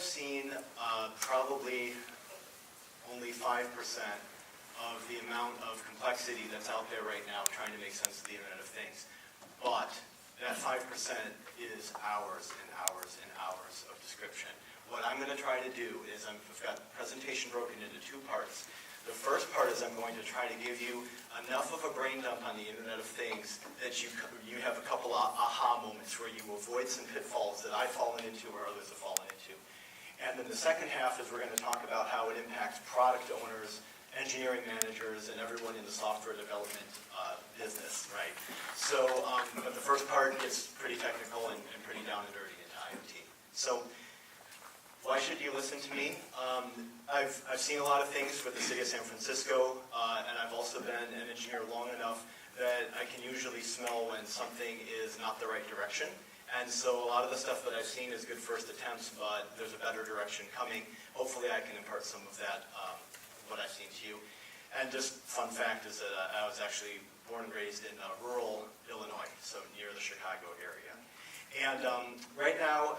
seen probably only 5% of the amount of complexity that's out there right now trying to make sense of the Internet of Things. But that 5% is hours and hours and hours of description. What I'm going to try to do is I've got the presentation broken into two parts. The first part is I'm going to try to give you enough of a brain dump on the Internet of Things that you have a couple of aha moments where you avoid some pitfalls that I've fallen into or others have fallen into. And then the second half is we're going to talk about how it impacts product owners, engineering managers, and everyone in the software development business, right? So, but the first part gets pretty technical and pretty down and dirty into IoT. So, why should you listen to me? I've seen a lot of things with the city of San Francisco, and I've also been an engineer long enough that I can usually smell when something is not the right direction. And so a lot of the stuff that I've seen is good first attempts, but there's a better direction coming. Hopefully I can impart some of that, what I've seen to you. And just fun fact is that I was actually born and raised in rural Illinois, so near the Chicago area. And right now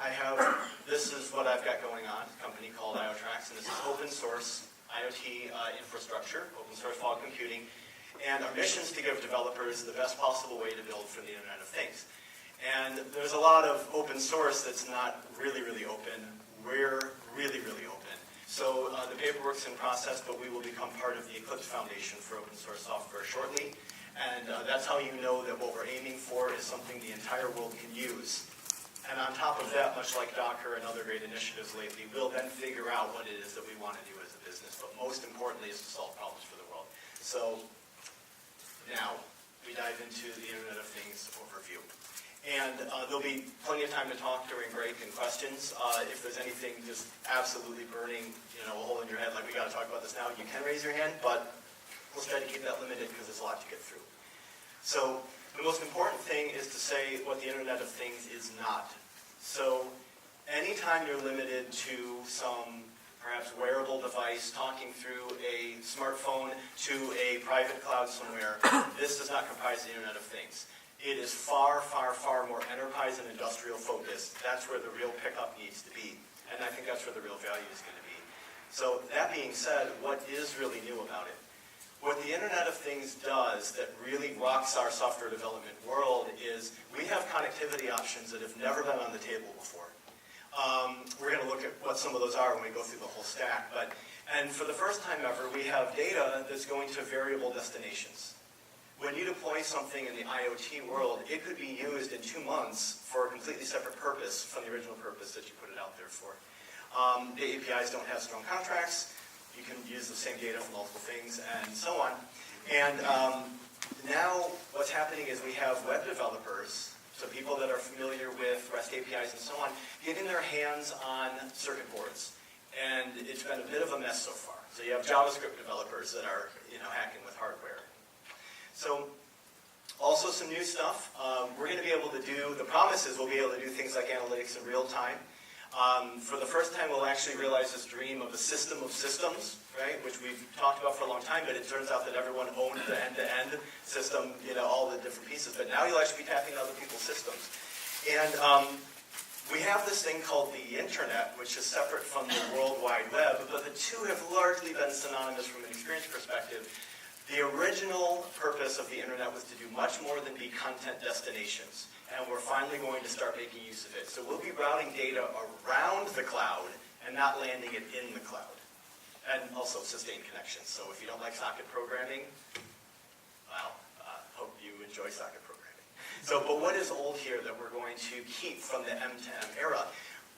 this is what I've got going on, a company called IoTrax, and this is open source IoT infrastructure, open source fog computing. And our mission is to give developers the best possible way to build for the Internet of Things. And there's a lot of open source that's not really, really open. We're really, really open. So the paperwork's in process, but we will become part of the Eclipse Foundation for open source software shortly. And that's how you know that what we're aiming for is something the entire world can use. And on top of that, much like Docker and other great initiatives lately, we'll then figure out what it is that we want to do as a business. But most importantly is to solve problems for the world. So now we dive into the Internet of Things overview. And there'll be plenty of time to talk during break and questions. If there's anything just absolutely burning, a hole in your head, like we got to talk about this now, you can raise your hand, but let's try to keep that limited because there's a lot to get through. So the most important thing is to say what the Internet of Things is not. So anytime you're limited to some perhaps wearable device talking through a smartphone to a private cloud somewhere, this does not comprise the Internet of Things. It is far, far, far more enterprise and industrial focused. That's where the real pickup needs to be. And I think that's where the real value is going to be. So that being said, what is really new about it? What the Internet of Things does that really rocks our software development world is we have connectivity options that have never been on the table before. We're going to look at what some of those are when we go through the whole stack. And for the first time ever, we have data that's going to variable destinations. When you deploy something in the IoT world, it could be used in 2 months for a completely separate purpose from the original purpose that you put it out there for. The APIs don't have strong contracts. You can use the same data for multiple things and so on. And now what's happening is we have web developers, so people that are familiar with REST APIs and so on, getting their hands on circuit boards. And it's been a bit of a mess so far. So you have JavaScript developers that are hacking with hardware. So also some new stuff. We're going to be able to do, the promise is we'll be able to do things like analytics in real time. For the first time, we'll actually realize this dream of a system of systems, right, which we've talked about for a long time, but it turns out that everyone owned the end-to-end system, all the different pieces. But now you'll actually be tapping other people's systems. And we have this thing called the Internet, which is separate from the World Wide Web, but the two have largely been synonymous from an experience perspective. The original purpose of the Internet was to do much more than be content destinations, and we're finally going to start making use of it. So we'll be routing data around the cloud and not landing it in the cloud, and also sustained connections. So if you don't like socket programming, well, hope you enjoy socket programming. But what is old here that we're going to keep from the M2M era?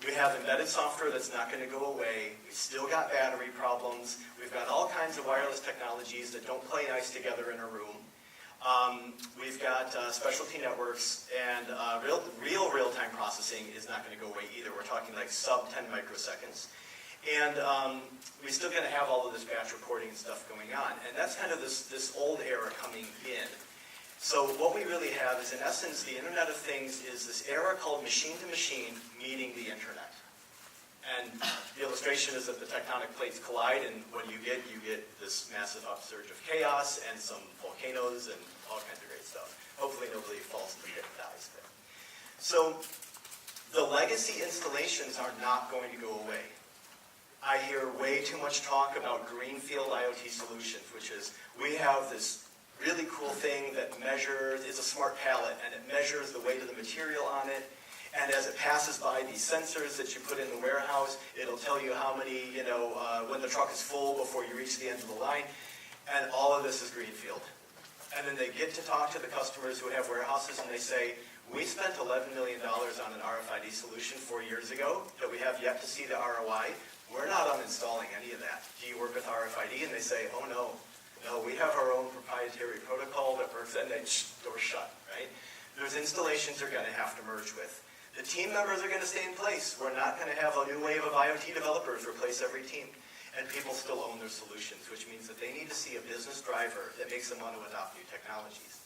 We have embedded software that's not going to go away. We've still got battery problems. We've got all kinds of wireless technologies that don't play nice together in a room. We've got specialty networks, and real-time processing is not going to go away either. We're talking like sub 10 microseconds. And we're still going to have all of this batch reporting and stuff going on. And that's kind of this old era coming in. So what we really have is, in essence, the Internet of Things is this era called machine-to-machine meeting the Internet. And the illustration is that the tectonic plates collide, and what do you get? You get this massive upsurge of chaos and some volcanoes and all kinds of great stuff. Hopefully nobody falls in the pit and dies there. So The legacy installations are not going to go away. I hear way too much talk about greenfield IoT solutions, which is we have this really cool thing that measures, it's a smart pallet, and it measures the weight of the material on it. And as it passes by these sensors that you put in the warehouse, it'll tell you how many, when the truck is full before you reach the end of the line. And all of this is greenfield. And then they get to talk to the customers who have warehouses and they say, we spent $11 million on an RFID solution 4 years ago that we have yet to see the ROI. We're not uninstalling any of that. Do you work with RFID? And they say, oh no, we have our own proprietary protocol that works, and then door shut, right? Those installations are going to have to merge with. The team members are going to stay in place. We're not going to have a new wave of IoT developers replace every team. And people still own their solutions, which means that they need to see a business driver that makes them want to adopt new technologies.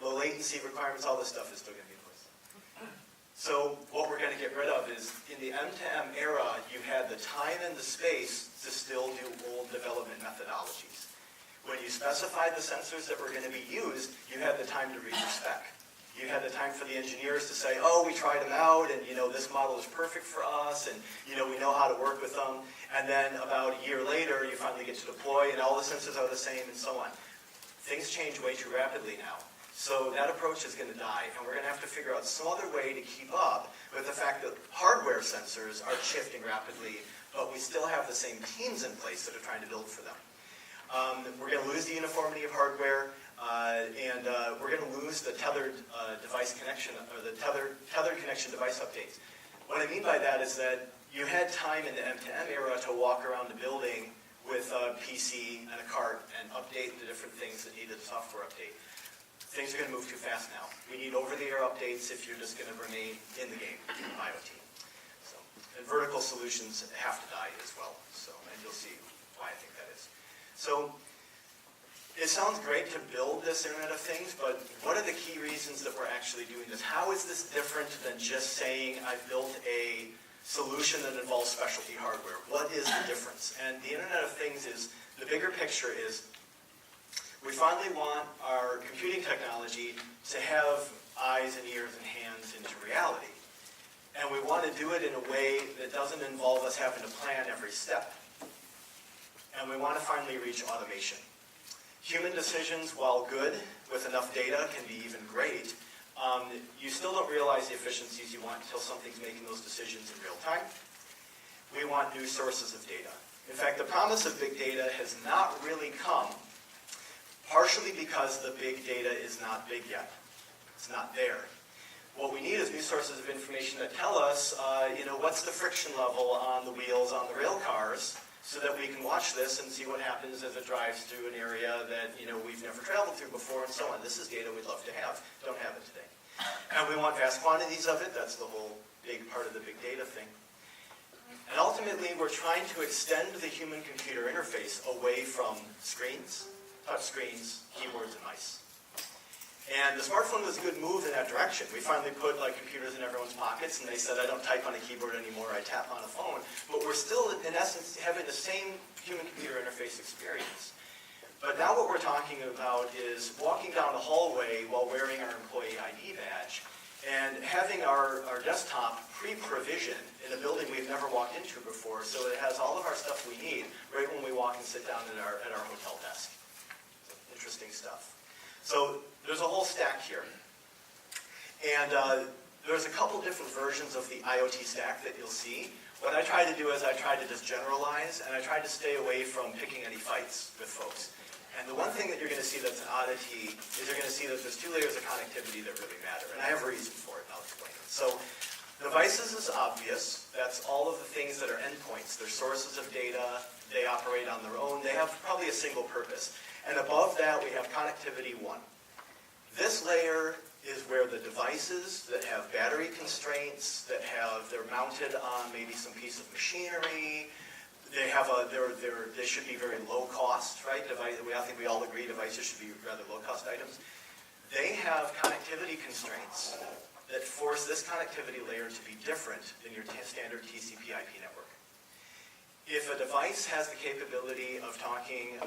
Low latency requirements, all this stuff is still going to be in place. So what we're going to get rid of is, in the M2M era, you had the time and the space to still do old development methodologies. When you specified the sensors that were going to be used, you had the time to read your spec. You had the time for the engineers to say, oh, we tried them out, and this model is perfect for us, and we know how to work with them. And then about a year later, you finally get to deploy, and all the sensors are the same, and so on. Things change way too rapidly now. So that approach is going to die, and we're going to have to figure out some other way to keep up with the fact that hardware sensors are shifting rapidly, but we still have the same teams in place that are trying to build for them. We're going to lose the uniformity of hardware, and we're going to lose the tethered device connection, or the tethered connection device updates. What I mean by that is that you had time in the M2M era to walk around the building with a PC and a cart and update the different things that needed a software update. Things are going to move too fast now. We need over-the-air updates if you're just going to remain in the game in IoT. So, and vertical solutions have to die as well. So, and you'll see why I think that is. So, it sounds great to build this Internet of Things, but what are the key reasons that we're actually doing this? How is this different than just saying I've built a solution that involves specialty hardware? What is the difference? And the Internet of Things is, the bigger picture is, we finally want our computing technology to have eyes and ears and hands into reality. And we want to do it in a way that doesn't involve us having to plan every step. And we want to finally reach automation. Human decisions, while good, with enough data, can be even great. You still don't realize the efficiencies you want until something's making those decisions in real time. We want new sources of data. In fact, the promise of big data has not really come, partially because the big data is not big yet. It's not there. What we need is new sources of information that tell us, what's the friction level on the wheels on the rail cars, so that we can watch this and see what happens as it drives through an area that we've never traveled through before, and so on. This is data we'd love to have. Don't have it today. And we want vast quantities of it. That's the whole big part of the big data thing. And ultimately, we're trying to extend the human-computer interface away from screens, touch screens, keyboards, and mice. And the smartphone was a good move in that direction. We finally put computers in everyone's pockets, and they said, I don't type on a keyboard anymore, I tap on a phone. But we're still, in essence, having the same human-computer interface experience. But now what we're talking about is walking down the hallway while wearing our employee ID badge, and having our desktop pre-provisioned in a building we've never walked into before, so it has all of our stuff we need right when we walk and sit down at our hotel desk. Interesting stuff. So there's a whole stack here. And there's a couple different versions of the IoT stack that you'll see. What I try to do is I try to just generalize, and I try to stay away from picking any fights with folks. And the one thing that you're going to see that's an oddity is you're going to see that there's two layers of connectivity that really matter. And I have a reason for it, and I'll explain it. So devices is obvious. That's all of the things that are endpoints. They're sources of data. They operate on their own. They have probably a single purpose. And above that, we have connectivity 1. This layer is where the devices that have battery constraints, they're mounted on maybe some piece of machinery, they should be very low cost, right? I think we all agree devices should be rather low cost items. They have connectivity constraints that force this connectivity layer to be different than your standard TCP/IP network. If a device has the capability of talking,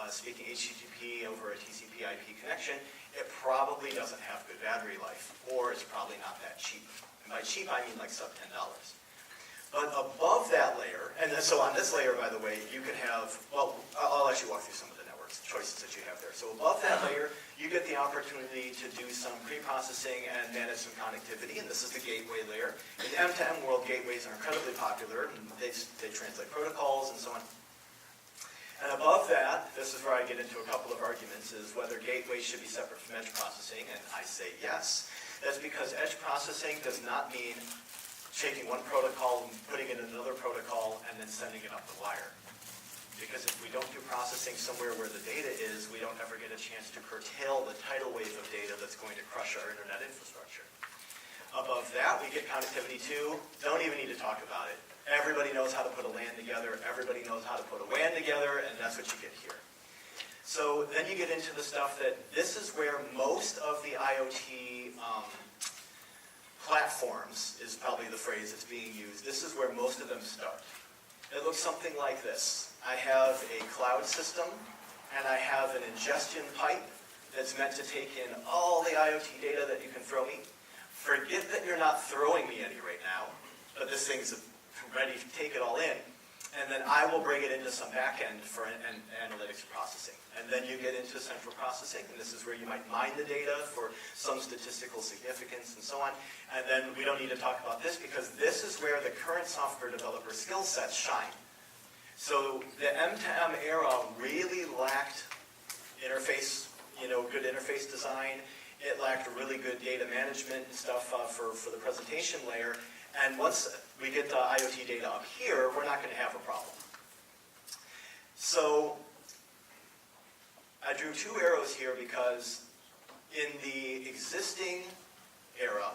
speaking HTTP over a TCP/IP connection, it probably doesn't have good battery life, or it's probably not that cheap. I And by cheap, I mean like sub $10. But above that layer, and then, so on this layer, by the way, you can have, well, I'll actually walk through some of the networks choices that you have there. So above that layer, you get the opportunity to do some pre-processing and manage some connectivity, and this is the gateway layer. In the M2M world, gateways are incredibly popular, and they translate protocols and so on. And above that, this is where I get into a couple of arguments, is whether gateways should be separate from edge processing, and I say yes. That's because edge processing does not mean taking one protocol and putting it in another protocol and then sending it up the wire. Because if we don't do processing somewhere where the data is, we don't ever get a chance to curtail the tidal wave of data that's going to crush our internet infrastructure. Above that, we get connectivity too. Don't even need to talk about it. Everybody knows how to put a LAN together. Everybody knows how to put a WAN together, and that's what you get here. So then you get into the stuff that this is where most of the IoT platforms is probably the phrase that's being used. This is where most of them start. It looks something like this. I have a cloud system, and I have an ingestion pipe that's meant to take in all the IoT data that you can throw me. Forget that you're not throwing me any right now, but this thing's ready to take it all in. And then I will bring it into some back end for analytics processing. And then you get into central processing, and this is where you might mine the data for some statistical significance and so on. And then we don't need to talk about this because this is where the current software developer skill sets shine. So the M2M era really lacked interface, good interface design. It lacked really good data management stuff for the presentation layer. And once we get the IoT data up here, we're not going to have a problem. So I drew two arrows here because in the existing era,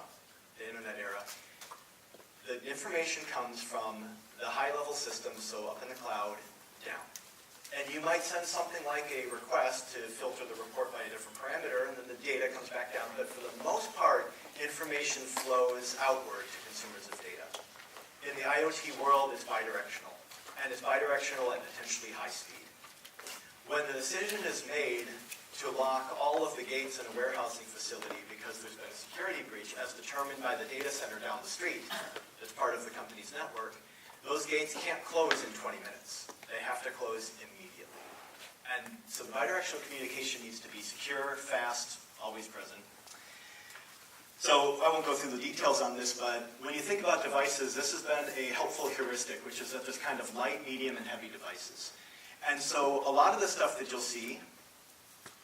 the internet era, the information comes from the high-level systems, so up in the cloud, down. And you might send something like a request to filter the report by a different parameter, and then the data comes back down. But for the most part, information flows outward to consumers of data. In the IoT world, it's bidirectional. And it's bidirectional at potentially high speed. When the decision is made to lock all of the gates in a warehousing facility because there's been a security breach as determined by the data center down the street that's part of the company's network, those gates can't close in 20 minutes. They have to close immediately. And so bidirectional communication needs to be secure, fast, always present. So I won't go through the details on this, but when you think about devices, this has been a helpful heuristic, which is that there's kind of light, medium, and heavy devices. And so a lot of the stuff that you'll see,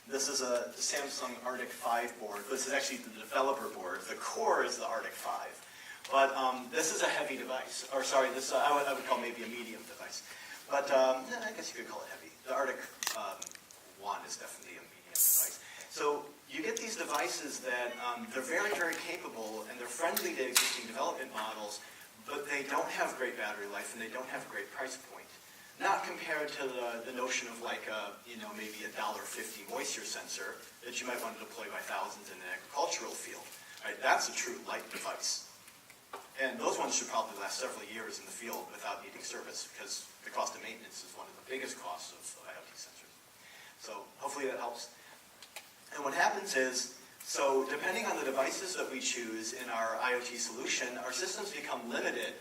this is a Samsung Arctic 5 board. This is actually the developer board. The core is the Arctic 5. But this is a heavy device. Or sorry, this I would call maybe a medium device. But I guess you could call it heavy. The Arctic 1 is definitely a medium device. So you get these devices that they're very, very capable, and they're friendly to existing development models, but they don't have great battery life, and they don't have a great price point. Not compared to the notion of like maybe a $1.50 moisture sensor that you might want to deploy by thousands in an agricultural field. Right? That's a true light device. And those ones should probably last several years in the field without needing service because the cost of maintenance is one of the biggest costs of IoT sensors. So hopefully that helps. And what happens is, so depending on the devices that we choose in our IoT solution, our systems become limited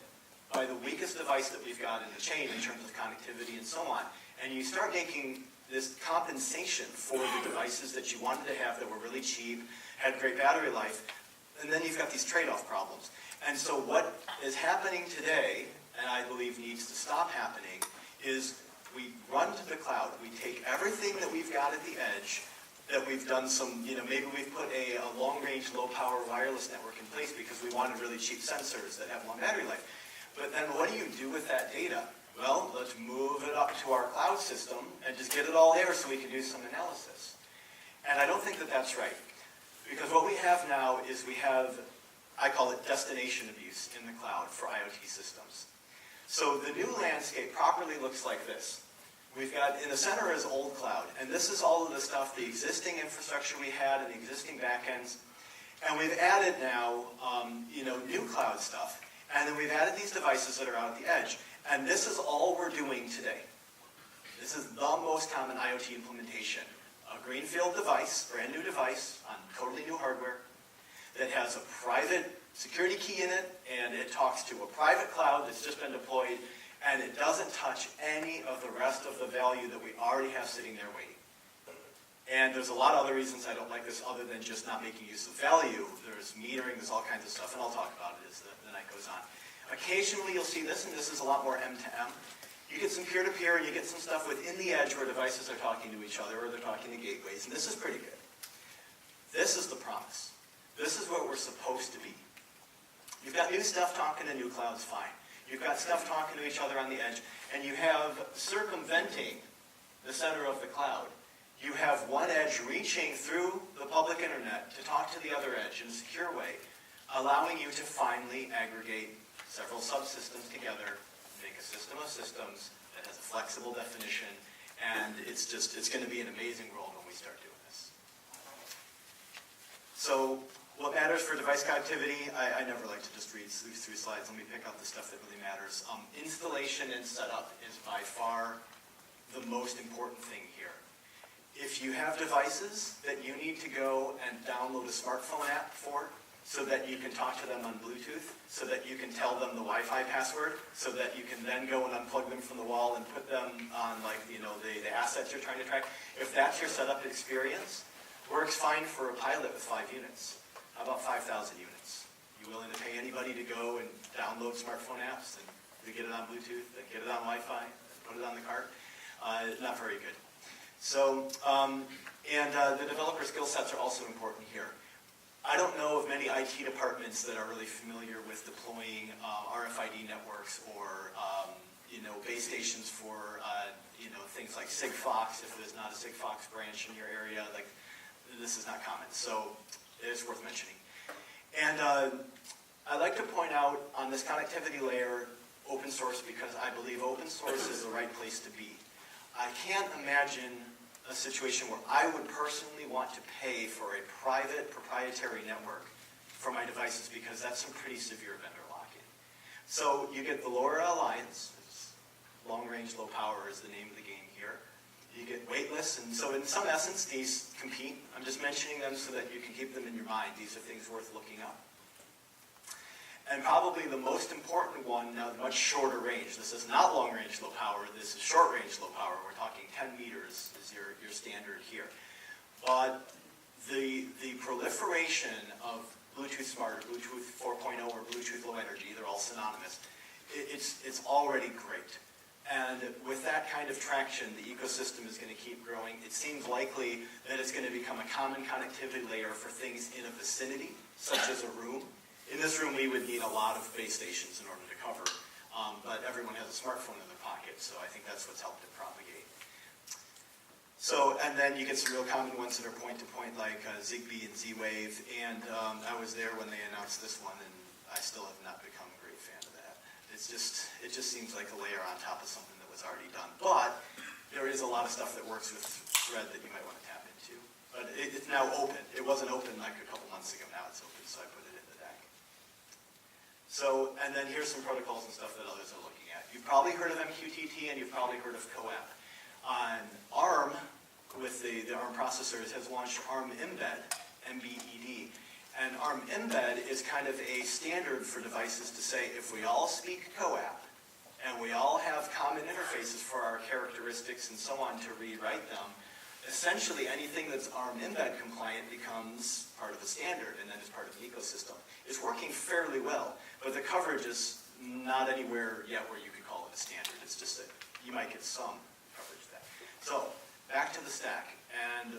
by the weakest device that we've got in the chain in terms of connectivity and so on. And you start making this compensation for the devices that you wanted to have that were really cheap, had great battery life, and then you've got these trade-off problems. And so what is happening today, and I believe needs to stop happening, is we run to the cloud. We take everything that we've got at the edge, that we've done some, maybe we've put a long-range, low-power wireless network in place because we wanted really cheap sensors that have long battery life. But then what do you do with that data? Well, let's move it up to our cloud system and just get it all there so we can do some analysis. And I don't think that that's right. Because what we have now is we have, I call it destination abuse in the cloud for IoT systems. So the new landscape properly looks like this. We've got, in the center is old cloud, and this is all of the stuff, the existing infrastructure we had and the existing backends. And we've added now, new cloud stuff. And then we've added these devices that are out at the edge. And this is all we're doing today. This is the most common IoT implementation. A greenfield device, brand new device, on totally new hardware, that has a private security key in it, and it talks to a private cloud that's just been deployed, and it doesn't touch any of the rest of the value that we already have sitting there waiting. And there's a lot of other reasons I don't like this other than just not making use of value. There's metering, there's all kinds of stuff, and I'll talk about it as the night goes on. Occasionally you'll see this, and this is a lot more M2M. You get some peer-to-peer, and you get some stuff within the edge where devices are talking to each other, or they're talking to gateways, and this is pretty good. This is the promise. This is what we're supposed to be. You've got new stuff talking to new clouds, fine. You've got stuff talking to each other on the edge, and you have circumventing the center of the cloud. You have one edge reaching through the public internet to talk to the other edge in a secure way, allowing you to finally aggregate several subsystems together, make a system of systems that has a flexible definition, and it's going to be an amazing world when we start doing this. So what matters for device connectivity, I never like to just read through slides. Let me pick out the stuff that really matters. Installation and setup is by far the most important thing here. If you have devices that you need to go and download a smartphone app for, so that you can talk to them on Bluetooth, so that you can tell them the Wi-Fi password, so that you can then go and unplug them from the wall and put them on, like, the assets you're trying to track. If that's your setup experience, works fine for a pilot with 5 units. How about 5,000 units? You willing to pay anybody to go and download smartphone apps and to get it on Bluetooth, and get it on Wi-Fi, and put it on the cart? Not very good. So, the developer skill sets are also important here. I don't know of many IT departments that are really familiar with deploying RFID networks or base stations for things like Sigfox. If there's not a Sigfox branch in your area, like, this is not common. So it's worth mentioning. And I'd like to point out on this connectivity layer open source, because I believe open source is the right place to be. I can't imagine a situation where I would personally want to pay for a private proprietary network for my devices, because that's some pretty severe vendor lock-in. So you get the LoRa Alliance, long range, low power is the name of the game here. You get weightless, and so in some essence these compete. I'm just mentioning them so that you can keep them in your mind. These are things worth looking up. And probably the most important one, now much shorter range. This is not long range, low power. This is short range, low power. We're talking 10 meters is your standard here. But the proliferation of Bluetooth Smart, or Bluetooth 4.0, or Bluetooth Low Energy, they're all synonymous, it's already great. And with that kind of traction, the ecosystem is going to keep growing. It seems likely that it's going to become a common connectivity layer for things in a vicinity, such as a room. In this room, we would need a lot of base stations in order to cover, but everyone has a smartphone in their pocket, so I think that's what's helped it propagate. So, and then you get some real common ones that are point-to-point, like Zigbee and Z-Wave, and I was there when they announced this one, and I still have not become a great fan of that. It just seems like a layer on top of something that was already done. But there is a lot of stuff that works with Thread that you might want to tap into. But it's now open. It wasn't open like a couple months ago. Now it's open, so I put it in the deck. So, and then here's some protocols and stuff that others are looking at. You've probably heard of MQTT, and you've probably heard of CoAP. On ARM, with the ARM processors, has launched ARM Embed, MBED. And ARM Embed is kind of a standard for devices to say, if we all speak CoAP, and we all have common interfaces for our characteristics and so on to rewrite them, essentially anything that's ARM Embed compliant becomes part of the standard, and then is part of the ecosystem. It's working fairly well, but the coverage is not anywhere yet where you could call it a standard. It's just that you might get some coverage there. So, back to the stack. And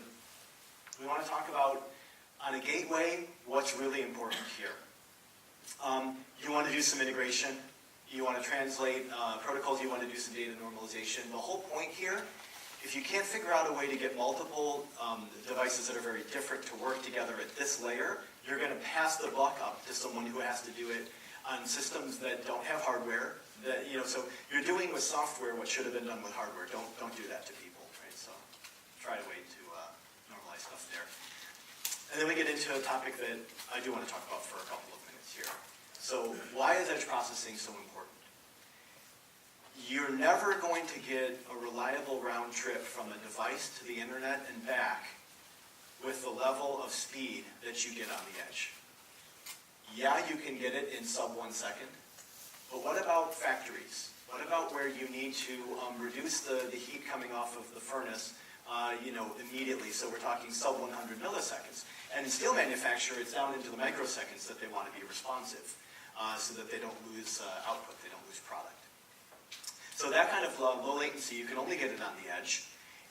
we want to talk about, on a gateway, what's really important here. You want to do some integration. You want to translate protocols. You want to do some data normalization. The whole point here, if you can't figure out a way to get multiple devices that are very different to work together at this layer, you're going to pass the buck up to someone who has to do it on systems that don't have hardware. So you're doing with software what should have been done with hardware. Don't do that to people, right? So try a way to normalize stuff there. And then we get into a topic that I do want to talk about for a couple of minutes here. So why is edge processing so important? You're never going to get a reliable round trip from a device to the internet and back with the level of speed that you get on the edge. Yeah, you can get it in sub 1 second, but what about factories? What about where you need to reduce the heat coming off of the furnace immediately? So we're talking sub 100 milliseconds. And in steel manufacture, it's down into the microseconds that they want to be responsive so that they don't lose output, they don't lose product. So that kind of low latency, you can only get it on the edge.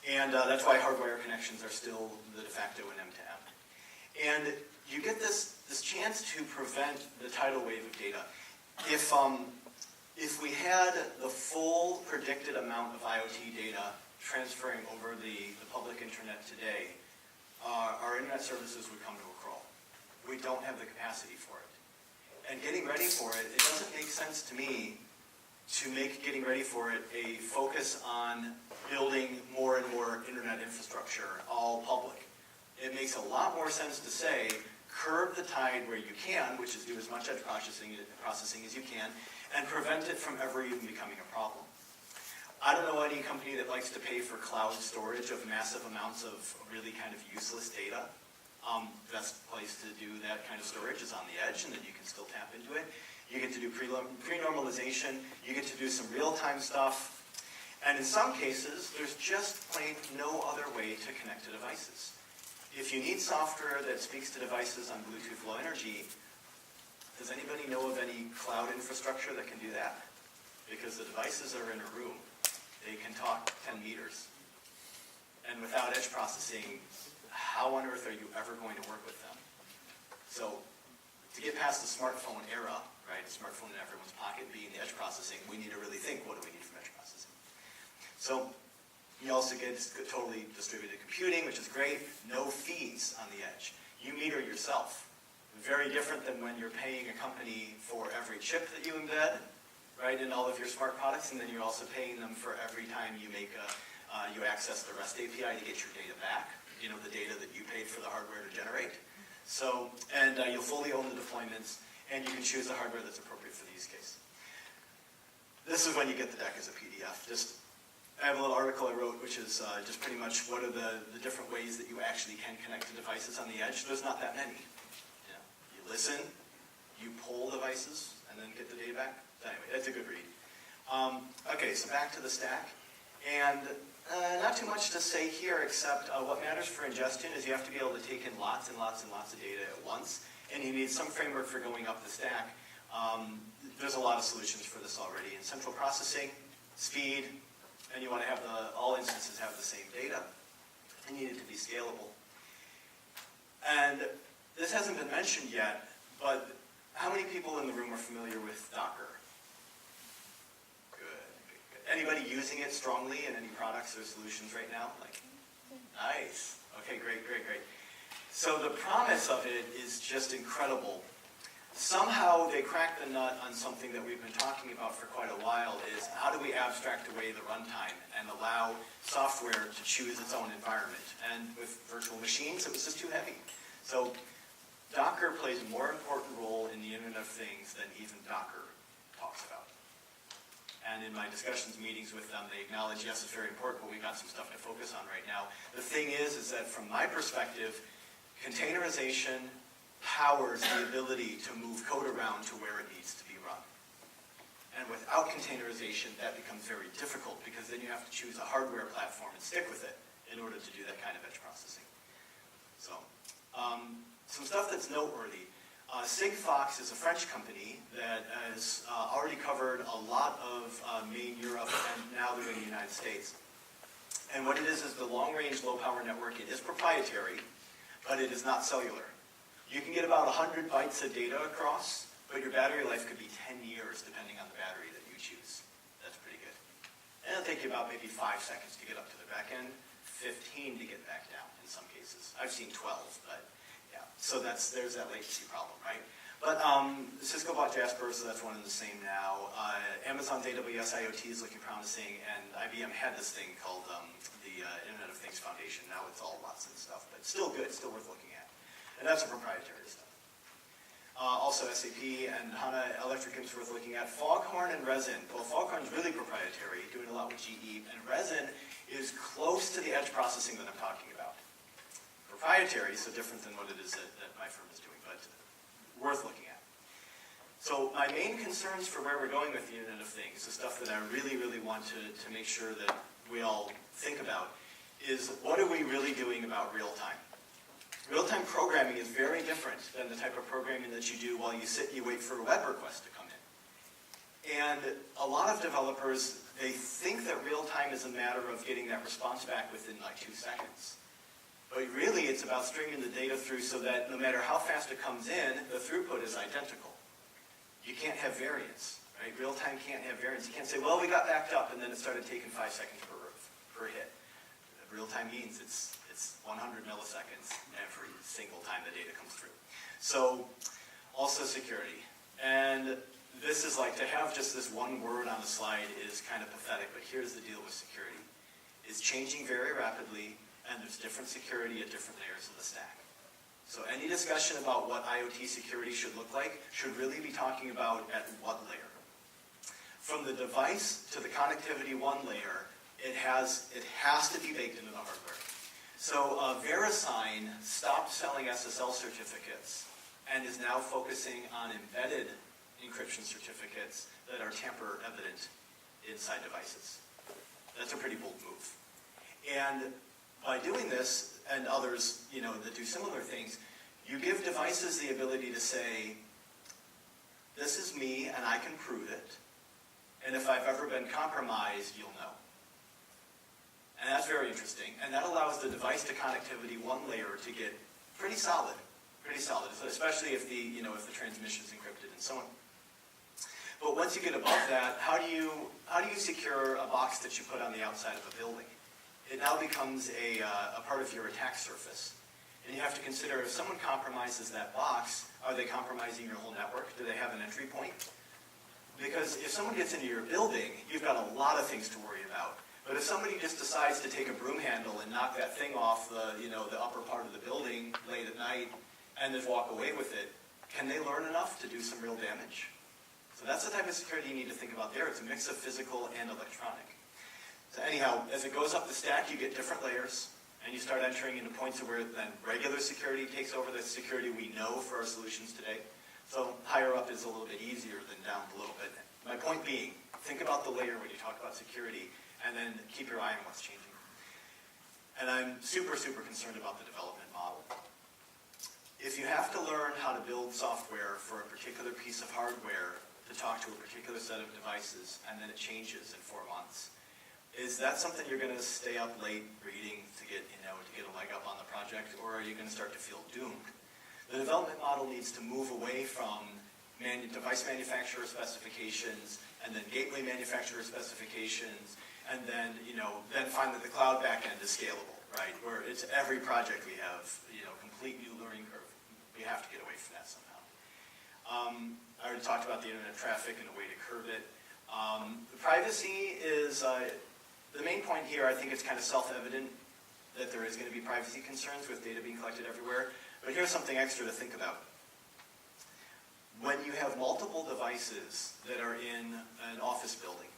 And that's why hardwire connections are still the de facto in M2M. And you get this chance to prevent the tidal wave of data. If we had the full predicted amount of IoT data transferring over the public internet today, our internet services would come to a crawl. We don't have the capacity for it. And getting ready for it, it doesn't make sense to me to make getting ready for it a focus on building more and more internet infrastructure, all public. It makes a lot more sense to say, curb the tide where you can, which is do as much edge processing as you can, and prevent it from ever even becoming a problem. I don't know any company that likes to pay for cloud storage of massive amounts of really kind of useless data. Best place to do that kind of storage is on the edge, and then you can still tap into it. You get to do pre-normalization. You get to do some real-time stuff. And in some cases, there's just plain no other way to connect to devices. If you need software that speaks to devices on Bluetooth Low Energy, does anybody know of any cloud infrastructure that can do that? Because the devices are in a room. They can talk 10 meters. And without edge processing, how on earth are you ever going to work with them? So to get past the smartphone era, right, the smartphone in everyone's pocket being the edge processing, we need to really think, what do we need from edge processing? So you also get totally distributed computing, which is great. No fees on the edge. You meter yourself. Very different than when you're paying a company for every chip that you embed, right, in all of your smart products, and then you're also paying them for every time you make you access the REST API to get your data back, the data that you paid for the hardware to generate. So, and you'll fully own the deployments, and you can choose the hardware that's appropriate for the use case. This is when you get the deck as a PDF. I have a little article I wrote, which is just pretty much what are the different ways that you actually can connect to devices on the edge. There's not that many. You listen, you poll devices, and then get the data back. Anyway, that's a good read. Okay, so back to the stack. And not too much to say here, except what matters for ingestion is you have to be able to take in lots and lots and lots of data at once, and you need some framework for going up the stack. There's a lot of solutions for this already. In central processing, speed, and you want to have all instances have the same data, and you need it to be scalable. And this hasn't been mentioned yet, but how many people in the room are familiar with Docker? Good. Anybody using it strongly in any products or solutions right now? Nice. Okay, great. So the promise of it is just incredible. Somehow they cracked the nut on something that we've been talking about for quite a while, is how do we abstract away the runtime and allow software to choose its own environment? And with virtual machines, it was just too heavy. So Docker plays a more important role in the Internet of Things than even Docker talks about. And in my discussions, meetings with them, they acknowledge, yes, it's very important, but we've got some stuff to focus on right now. The thing is that from my perspective, containerization powers the ability to move code around to where it needs to be run. And without containerization, that becomes very difficult, because then you have to choose a hardware platform and stick with it in order to do that kind of edge processing. So, some stuff that's noteworthy. Sigfox is a French company that has already covered a lot of main Europe, and now they're in the United States. And what it is the long-range, low-power network. It is proprietary, but it is not cellular. You can get about 100 bytes of data across, but your battery life could be 10 years depending on the battery that you choose. That's pretty good. And it'll take you about maybe 5 seconds to get up to the back end, 15 to get back down in some cases. I've seen 12, but yeah. So there's that latency problem, right? But Cisco bought Jasper, so that's one and the same now. Amazon's AWS IoT is looking promising, and IBM had this thing called the Internet of Things Foundation. Now it's all lots of stuff, but still good, still worth looking at. And that's a proprietary stuff. Also SAP and HANA Electricum's worth looking at. Foghorn and Resin. Well, Foghorn's really proprietary, doing a lot with GE, and Resin is close to the edge processing that I'm talking about. Proprietary, so different than what it is that my firm is doing, but worth looking at. So my main concerns for where we're going with the Internet of Things, the stuff that I really, really want to make sure that we all think about, is what are we really doing about real-time? Real-time programming is very different than the type of programming that you do while you sit and you wait for a web request to come in. And a lot of developers, they think that real-time is a matter of getting that response back within like 2 seconds. But really, it's about streaming the data through so that no matter how fast it comes in, the throughput is identical. You can't have variance, right? Real-time can't have variance. You can't say, well, we got backed up, and then it started taking 5 seconds per hit. Real-time means it's 100 milliseconds every single time the data comes through. So, also security. And this is like, to have just this one word on the slide is kind of pathetic, but here's the deal with security. It's changing very rapidly, and there's different security at different layers of the stack. So any discussion about what IoT security should look like should really be talking about at what layer. From the device to the connectivity one layer, it has to be baked into the hardware. So VeriSign stopped selling SSL certificates and is now focusing on embedded encryption certificates that are tamper evident inside devices. That's a pretty bold move. And by doing this, and others, that do similar things, you give devices the ability to say, this is me and I can prove it, and if I've ever been compromised, you'll know. And that's very interesting. And that allows the device to connectivity one layer to get pretty solid, especially if the transmission is encrypted and so on. But once you get above that, how do you secure a box that you put on the outside of a building? It now becomes a part of your attack surface. And you have to consider, if someone compromises that box, are they compromising your whole network? Do they have an entry point? Because if someone gets into your building, you've got a lot of things to worry about. But if somebody just decides to take a broom handle and knock that thing off the upper part of the building late at night and just walk away with it, can they learn enough to do some real damage? So that's the type of security you need to think about there. It's a mix of physical and electronic. So anyhow, as it goes up the stack, you get different layers, and you start entering into points where then regular security takes over the security we know for our solutions today. So higher up is a little bit easier than down below. But my point being, think about the layer when you talk about security, and then keep your eye on what's changing. And I'm super, super concerned about the development model. If you have to learn how to build software for a particular piece of hardware to talk to a particular set of devices, and then it changes in 4 months, is that something you're going to stay up late reading to get a leg up on the project, or are you going to start to feel doomed? The development model needs to move away from device manufacturer specifications, and then gateway manufacturer specifications, and then find that the cloud backend is scalable, right? Where it's every project we have, complete new learning curve. We have to get away from that somehow. I already talked about the internet traffic and a way to curb it. Privacy is the main point here. I think it's kind of self-evident that there is going to be privacy concerns with data being collected everywhere. But here's something extra to think about. When you have multiple devices that are in an office building,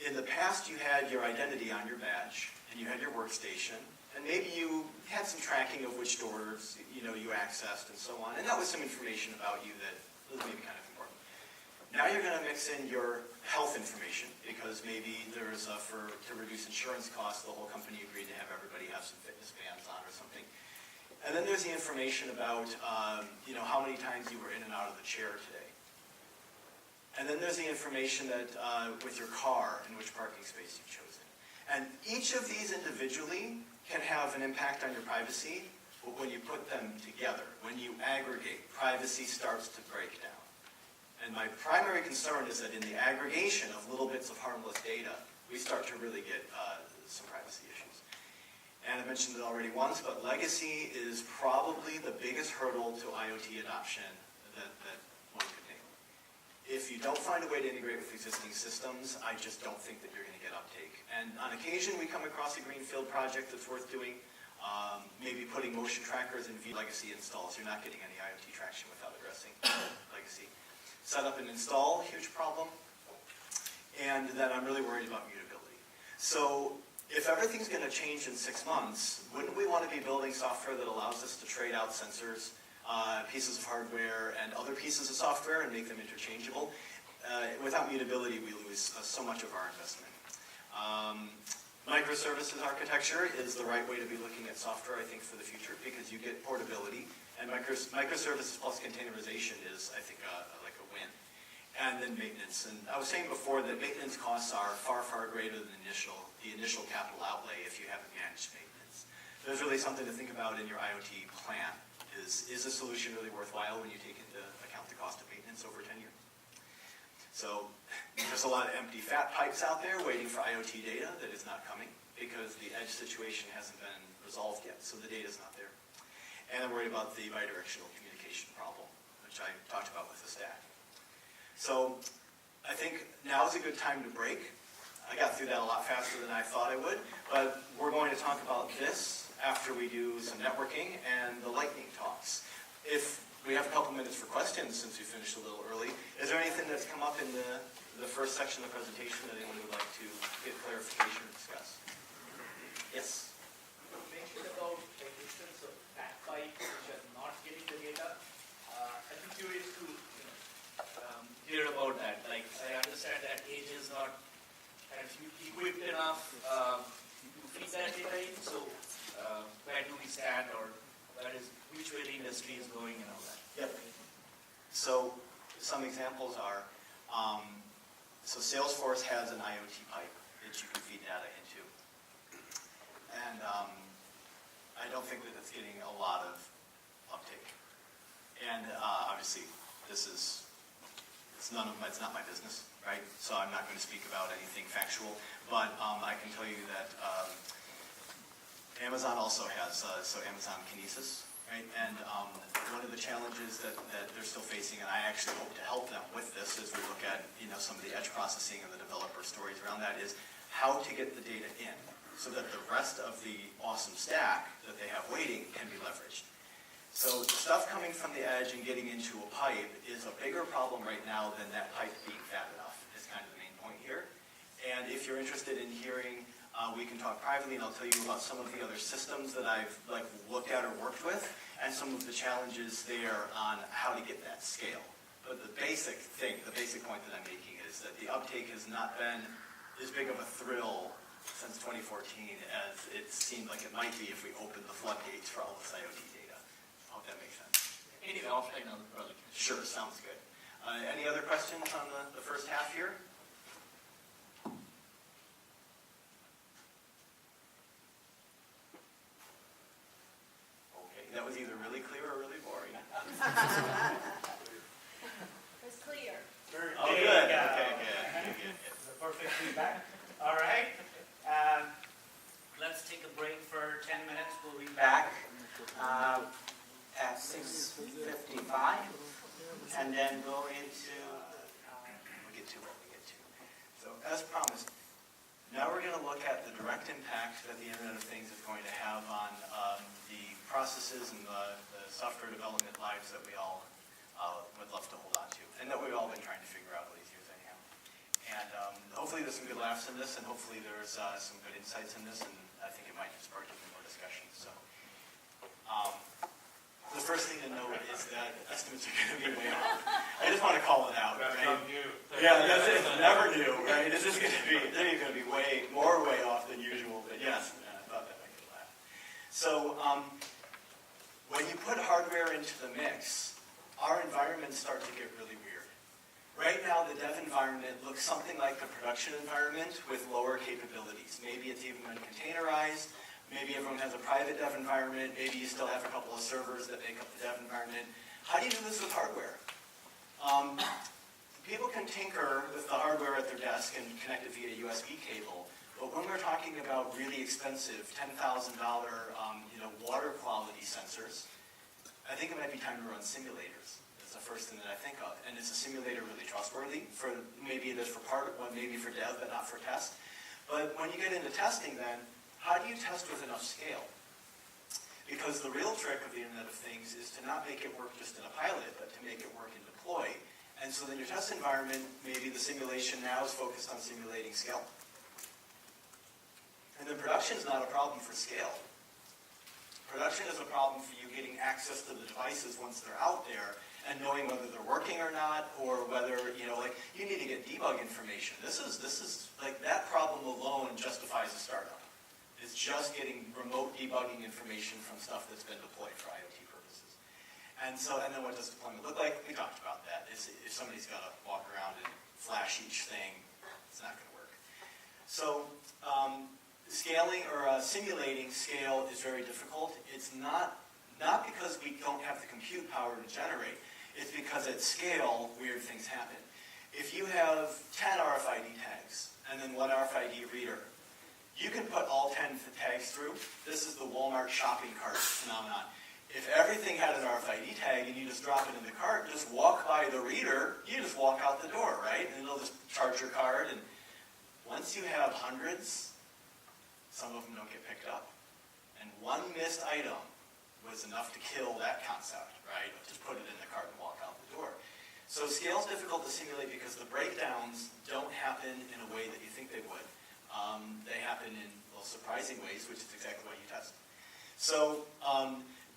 in the past you had your identity on your badge, and you had your workstation, and maybe you had some tracking of which doors you accessed and so on, and that was some information about you that was maybe kind of important. Now you're going to mix in your health information, because maybe there's, to reduce insurance costs, the whole company agreed to have everybody have some fitness bands on or something. And then there's the information about, how many times you were in and out of the chair today. And then there's the information that with your car and which parking space you've chosen. And each of these individually can have an impact on your privacy, but when you put them together, when you aggregate, privacy starts to break down. And my primary concern is that in the aggregation of little bits of harmless data, we start to really get some privacy issues. And I mentioned it already once, but legacy is probably the biggest hurdle to IoT adoption that one could name. If you don't find a way to integrate with existing systems, I just don't think that you're going to get uptake. And on occasion, we come across a greenfield project that's worth doing. Maybe putting motion trackers in legacy installs. You're not getting any IoT traction without addressing legacy. Set up and install, huge problem. And then I'm really worried about mutability. So if everything's going to change in 6 months, wouldn't we want to be building software that allows us to trade out sensors pieces of hardware and other pieces of software and make them interchangeable. Without mutability, we lose so much of our investment. Microservices architecture is the right way to be looking at software, I think, for the future, because you get portability, and microservices plus containerization is, I think, like a win. And then maintenance. And I was saying before that maintenance costs are far, far greater than the initial capital outlay if you haven't managed maintenance. There's really something to think about in your IoT plan. Is a solution really worthwhile when you take into account the cost of maintenance over 10 years? So there's a lot of empty fat pipes out there waiting for IoT data that is not coming because the edge situation hasn't been resolved yet, so the data's not there. And I'm worried about the bidirectional communication problem, which I talked about with the stack. So I think now is a good time to break. I got through that a lot faster than I thought I would, but we're going to talk about this after we do some networking and the lightning talks. If we have a couple minutes for questions since we finished a little early, is there anything that's come up in the first section of the presentation that anyone would like to get clarification or discuss? Yes? You mentioned about the existence of fat pipes which are not getting the data. I'd be curious to hear about that. Like, I understand that Edge is not kind of equipped enough to feed that data in, so where do we stand, or which way the industry is going and all that? Yep. So some examples are, so Salesforce has an IoT pipe that you can feed data into. And I don't think that it's getting a lot of uptake. And obviously, it's not my business, right? So I'm not going to speak about anything factual, but I can tell you that Amazon also has, so Amazon Kinesis, right? And one of the challenges that they're still facing, and I actually hope to help them with this as we look at some of the edge processing and the developer stories around that, is how to get the data in so that the rest of the awesome stack that they have waiting can be leveraged. So stuff coming from the edge and getting into a pipe is a bigger problem right now than that pipe being fat enough, is kind of the main point here. And if you're interested in hearing, we can talk privately, and I'll tell you about some of the other systems that I've looked at or worked with, and some of the challenges there on how to get that scale. But the basic point that I'm making is that the uptake has not been as big of a thrill since 2014 as it seemed like it might be if we opened the floodgates for all this IoT data. I hope that makes sense. Any offline on the project? Sure, sounds good. Any other questions on the first half here? That was either really clear or really boring. It was clear. Oh, good. Okay, good. The perfect feedback. All right. Let's take a break for 10 minutes. We'll be back at 6:55, and then go into. We'll get to what we get to. So, as promised, now we're going to look at the direct impact that the Internet of Things is going to have on the processes and the software development lives that we all would love to hold on to, and that we've all been trying to figure out all these years anyhow. And hopefully there's some good laughs in this, and hopefully there's some good insights in this, and I think it might spark even more discussion. So the first thing to note is that estimates are going to be way off. I just want to call it out. That's right? not new. Yeah, that's it. Never new, right? It's just going to be, they're going to be way off than usual, but yes, I thought that might get a laugh. So when you put hardware into the mix, our environments start to get really weird. Right now, the dev environment looks something like the production environment with lower capabilities. Maybe it's even been containerized. Maybe everyone has a private dev environment. Maybe you still have a couple of servers that make up the dev environment. How do you do this with hardware? People can tinker with the hardware at their desk and connect it via USB cable. But when we're talking about really expensive $10,000 water quality sensors, I think it might be time to run simulators. That's the first thing that I think of. And is a simulator really trustworthy? Maybe it is for part, maybe for dev, but not for test. But when you get into testing then, how do you test with enough scale? Because the real trick of the Internet of Things is to not make it work just in a pilot, but to make it work in deploy. And so then your test environment, maybe the simulation now is focused on simulating scale. And then production is not a problem for scale. Production is a problem for you getting access to the devices once they're out there and knowing whether they're working or not, or whether, like, you need to get debug information. This is like, that problem alone justifies a startup. It's just getting remote debugging information from stuff that's been deployed for IoT purposes. And then what does deployment look like? We talked about that. If somebody's got to walk around and flash each thing, it's not going to work. So scaling or simulating scale is very difficult. It's not because we don't have the compute power to generate. It's because at scale, weird things happen. If you have 10 RFID tags and then one RFID reader, you can put all 10 tags through. This is the Walmart shopping cart phenomenon. If everything had an RFID tag and you just drop it in the cart, just walk by the reader, you just walk out the door, right? And it'll just charge your card. And once you have hundreds, some of them don't get picked up. And one missed item was enough to kill that concept, right? Just put it in the cart and walk out the door. So scale is difficult to simulate because the breakdowns don't happen in a way that you think they would. They happen in surprising ways, which is exactly what you test. So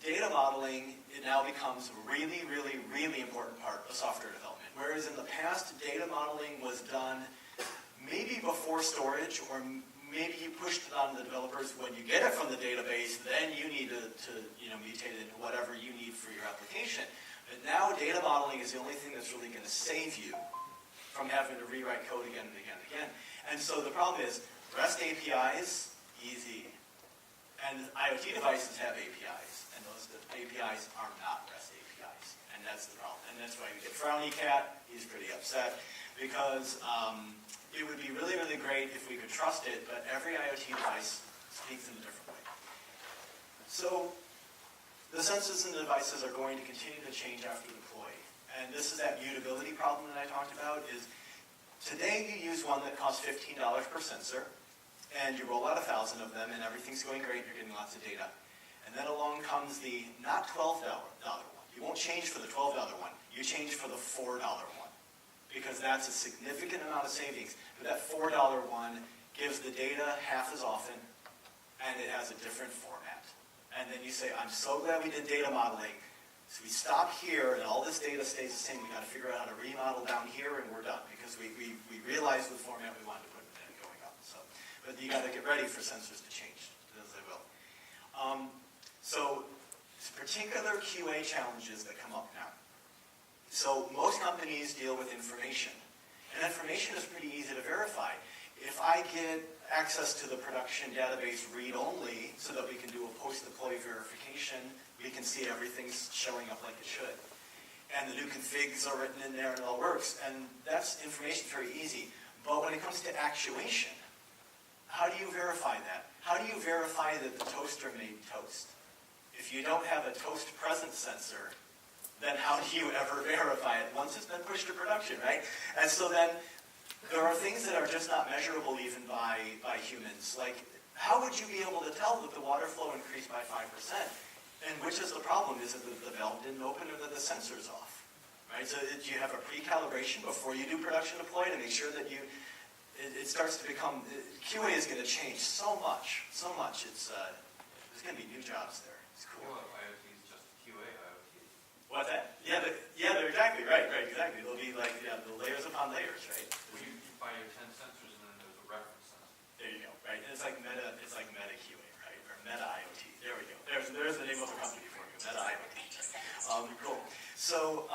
data modeling, it now becomes a really, really, really important part of software development. Whereas in the past, data modeling was done maybe before storage, or maybe you pushed it on the developers when you get it from the database, then you need to mutate it into whatever you need for your application. But now data modeling is the only thing that's really going to save you from having to rewrite code again and again and again. And so the problem is, REST APIs, easy. And IoT devices have APIs, and those APIs are not REST APIs. And that's the problem. And that's why you get Frowny Cat. He's pretty upset because it would be really, really great if we could trust it, but every IoT device speaks in a different way. So the sensors and the devices are going to continue to change after deploy. And this is that mutability problem that I talked about. Is today you use one that costs $15 per sensor, and you roll out 1,000 of them, and everything's going great, and you're getting lots of data. And then along comes the not $12 one. You won't change for the $12 one. You change for the $4 one, because that's a significant amount of savings. But that $4 one gives the data half as often, and it has a different format. And then you say, I'm so glad we did data modeling. So we stop here, and all this data stays the same. We got to figure out how to remodel down here, and we're done, because we realized the format we wanted to put in going up. So, but you got to get ready for sensors to change, as they will. So particular QA challenges that come up now. So most companies deal with information, and information is pretty easy to verify. If I get access to the production database read-only so that we can do a post-deploy verification, we can see everything's showing up like it should. And the new configs are written in there and it all works. And that's information very easy. But when it comes to actuation, how do you verify that? How do you verify that the toaster made toast? If you don't have a toast presence sensor, then how do you ever verify it once it's been pushed to production, right? And so then there are things that are just not measurable even by humans. Like, how would you be able to tell that the water flow increased by 5%? And which is the problem? Is it that the valve didn't open or that the sensor's off? Right? So you have a pre-calibration before you do production deploy to make sure that it starts to become, QA is going to change so much. It's, there's going to be new jobs there. It's cool. IoT is just QA IoT. What's that? Yeah, they're exactly right, exactly. They'll be like the layers upon layers, right? Well, you buy your 10 sensors and then there's a reference sensor. There you go, right? And it's like meta QA, right? Or meta IoT. There we go. There's the name of the company for you, meta IoT. Cool. So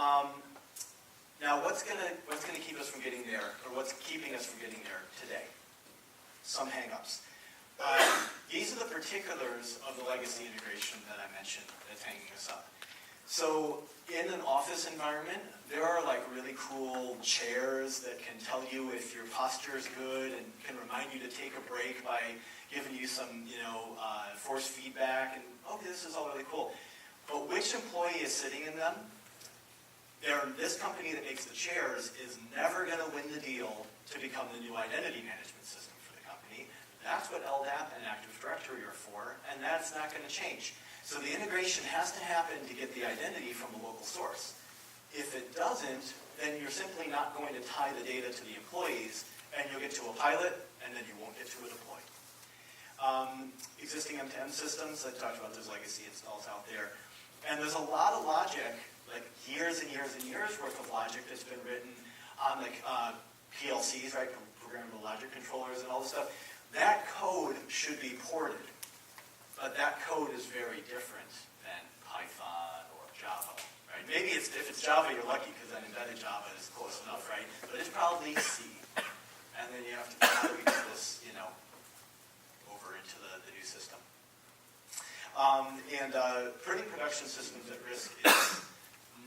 now what's gonna keep us from getting there, or what's keeping us from getting there today? Some hang-ups. These are the particulars of the legacy integration that I mentioned that's hanging us up. So in an office environment, there are like really cool chairs that can tell you if your posture is good and can remind you to take a break by giving you some, force feedback. And okay, this is all really cool. But which employee is sitting in them? This company that makes the chairs is never going to win the deal to become the new identity management system for the company. That's what LDAP and Active Directory are for, and that's not going to change. So the integration has to happen to get the identity from a local source. If it doesn't, then you're simply not going to tie the data to the employees, and you'll get to a pilot, and then you won't get to a deploy. existing M2M systems. I talked about those legacy installs out there. And there's a lot of logic, like years and years and years worth of logic that's been written on like PLCs, right, programmable logic controllers and all this stuff. That code should be ported, but that code is very different than Python or Java, right? Maybe if it's Java, you're lucky because then embedded Java is close enough, right? But it's probably C. And then you have to how do we get this, over into the new system. Putting production systems at risk is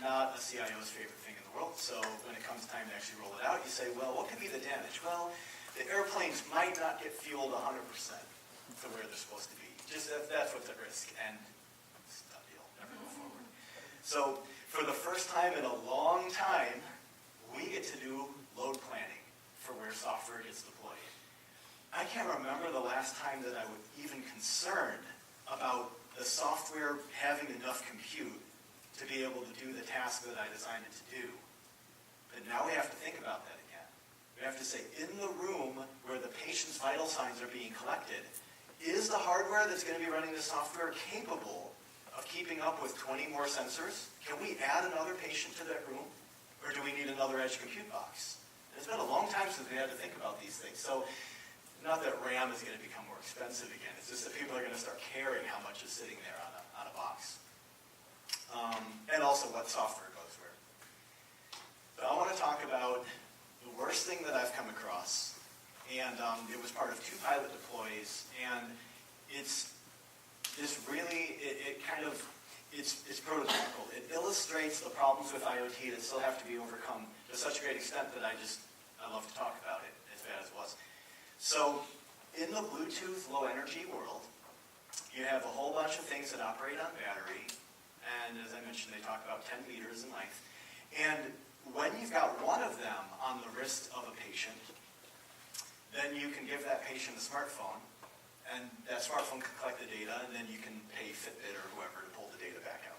not a CIO's favorite thing in the world. So when it comes time to actually roll it out, you say, well, what could be the damage? Well, the airplanes might not get fueled 100% to where they're supposed to be. Just that's what's at risk, and it's a done deal. Never go forward. So for the first time in a long time, we get to do load planning for where software gets deployed. I can't remember the last time that I was even concerned about the software having enough compute to be able to do the task that I designed it to do. But now we have to think about that again. We have to say, in the room where the patient's vital signs are being collected, is the hardware that's going to be running the software capable of keeping up with 20 more sensors? Can we add another patient to that room? Or do we need another edge compute box? It's been a long time since we had to think about these things. So not that RAM is going to become more expensive again. It's just that people are going to start caring how much is sitting there on a box. And also what software goes where. But I want to talk about the worst thing that I've come across. And it was part of 2 pilot deploys. And it's prototypical. It illustrates the problems with IoT that still have to be overcome to such a great extent that I love to talk about it, as bad as it was. So in the Bluetooth low energy world, you have a whole bunch of things that operate on battery. And as I mentioned, they talk about 10 meters in length. And when you've got one of them on the wrist of a patient, then you can give that patient a smartphone. And that smartphone can collect the data, and then you can pay Fitbit or whoever to pull the data back out.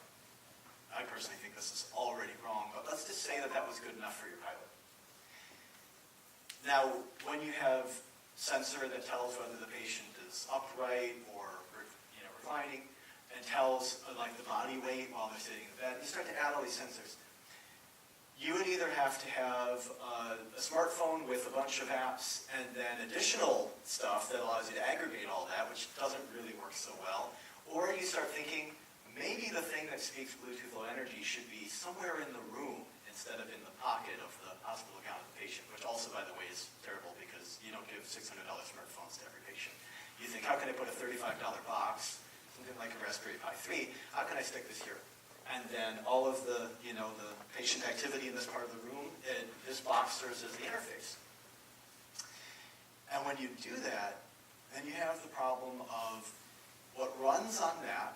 I personally think this is already wrong, but let's just say that that was good enough for your pilot. Now, when you have sensor that tells whether the patient is upright or reclining, and tells like the body weight while they're sitting in bed, you start to add all these sensors. You would either have to have a smartphone with a bunch of apps and then additional stuff that allows you to aggregate all that, which doesn't really work so well. Or you start thinking, maybe the thing that speaks Bluetooth Low Energy should be somewhere in the room instead of in the pocket of the hospital account of the patient, which also, by the way, is terrible because you don't give $600 smartphones to every patient. You think, how can I put a $35 box, something like a Raspberry Pi 3, how can I stick this here? And then all of the, the patient activity in this part of the room, this box serves as the interface. And when you do that, then you have the problem of what runs on that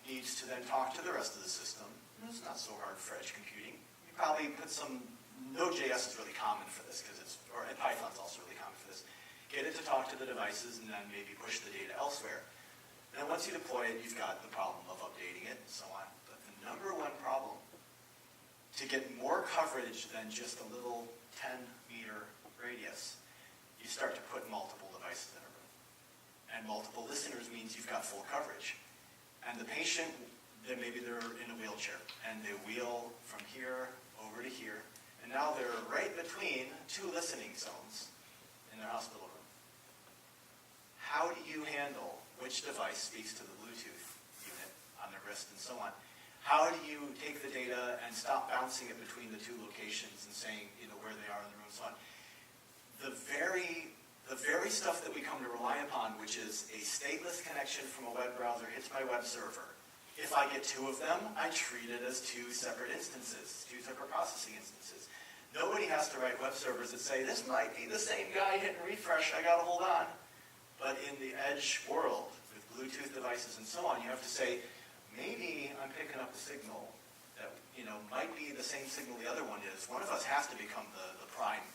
needs to then talk to the rest of the system. It's not so hard for edge computing. You probably put some, Node.js is really common for this, and Python's also really common for this. Get it to talk to the devices and then maybe push the data elsewhere. And once you deploy it, you've got the problem of updating it and so on. But the number one problem, to get more coverage than just a little 10-meter radius, you start to put multiple devices in a room. And multiple listeners means you've got full coverage. And the patient, then maybe they're in a wheelchair, and they wheel from here over to here, and now they're right between 2 listening zones in their hospital room. How do you handle which device speaks to the Bluetooth unit on their wrist and so on? How do you take the data and stop bouncing it between the 2 locations and saying, where they are in the room and so on? The very stuff that we come to rely upon, which is a stateless connection from a web browser hits my web server. If I get 2 of them, I treat it as 2 separate instances, 2 separate processing instances. Nobody has to write web servers that say, this might be the same guy hitting refresh, I gotta hold on. But in the edge world, with Bluetooth devices and so on, you have to say, maybe I'm picking up a signal that might be the same signal the other one is. One of us has to become the prime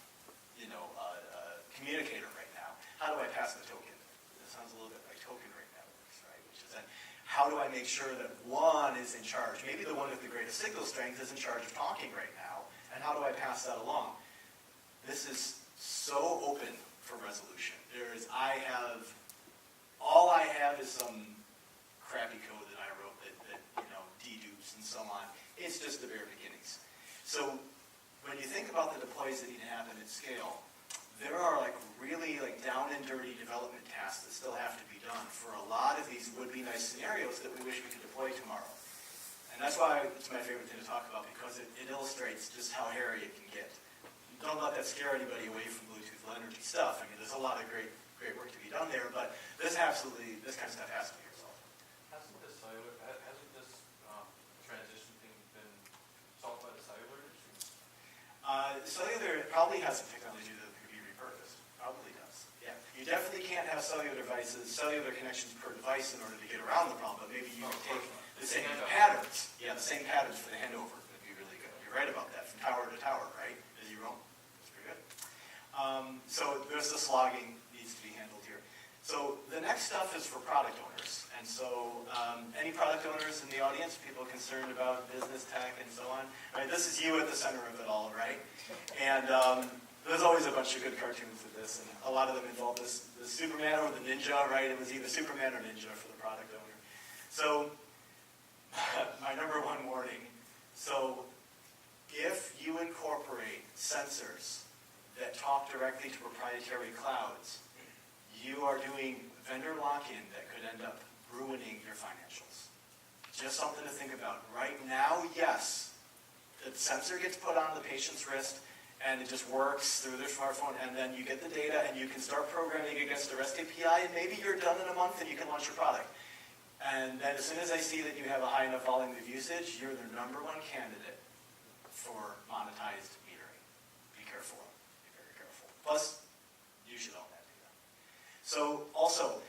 communicator right now. How do I pass the token? That sounds a little bit like token ring networks, right? Which is then, how do I make sure that one is in charge? Maybe the one with the greatest signal strength is in charge of talking right now, and how do I pass that along? This is so open for resolution. I have all I have is some crappy code that I wrote that dedupes and so on. It's just the bare beginnings. So when you think about the deploys that need to happen at scale, there are really down and dirty development tasks that still have to be done for a lot of these would-be nice scenarios that we wish we could deploy tomorrow. And that's why it's my favorite thing to talk about, because it illustrates just how hairy it can get. Don't let that scare anybody away from Bluetooth Low Energy stuff. I mean, there's a lot of great work to be done there, but this kind of stuff has to be resolved. Hasn't this transition thing been solved by the cellular industry? Cellular probably has some technology that could be repurposed. Probably does. Yeah. You definitely can't have cellular connections per device in order to get around the problem, but maybe you could take the same patterns. Yeah, the same patterns for the handover would be really good. You're right about that, from tower to tower, right? As you roam. That's pretty good. So there's this logging needs to be handled here. So the next stuff is for product owners. And so any product owners in the audience, people concerned about business tech and so on, right? This is you at the center of it all, right? And there's always a bunch of good cartoons of this, and a lot of them involve the Superman or the Ninja, right? It was either Superman or Ninja for the product owner. So my number one warning. So if you incorporate sensors that talk directly to proprietary clouds, you are doing vendor lock-in that could end up ruining your financials. Just something to think about. Right now, yes, the sensor gets put on the patient's wrist and it just works through their smartphone, and then you get the data and you can start programming against the REST API, and maybe you're done in a month and you can launch your product. And then as soon as I see that you have a high enough volume of usage, you're the number one candidate for monetized metering. Be careful. Be very careful. Plus, you should own that data. So also,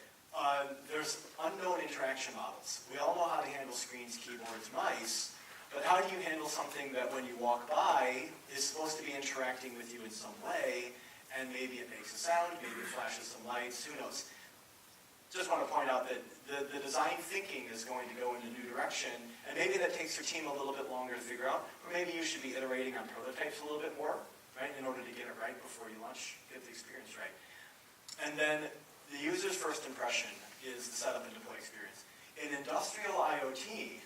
there's unknown interaction models. We all know how to handle screens, keyboards, mice, but how do you handle something that when you walk by is supposed to be interacting with you in some way, and maybe it makes a sound, maybe it flashes some lights, who knows? Just want to point out that the design thinking is going to go in a new direction, and maybe that takes your team a little bit longer to figure out, or maybe you should be iterating on prototypes a little bit more, right, in order to get it right before you launch, get the experience right. And then the user's first impression is the setup and deploy experience. In industrial IoT,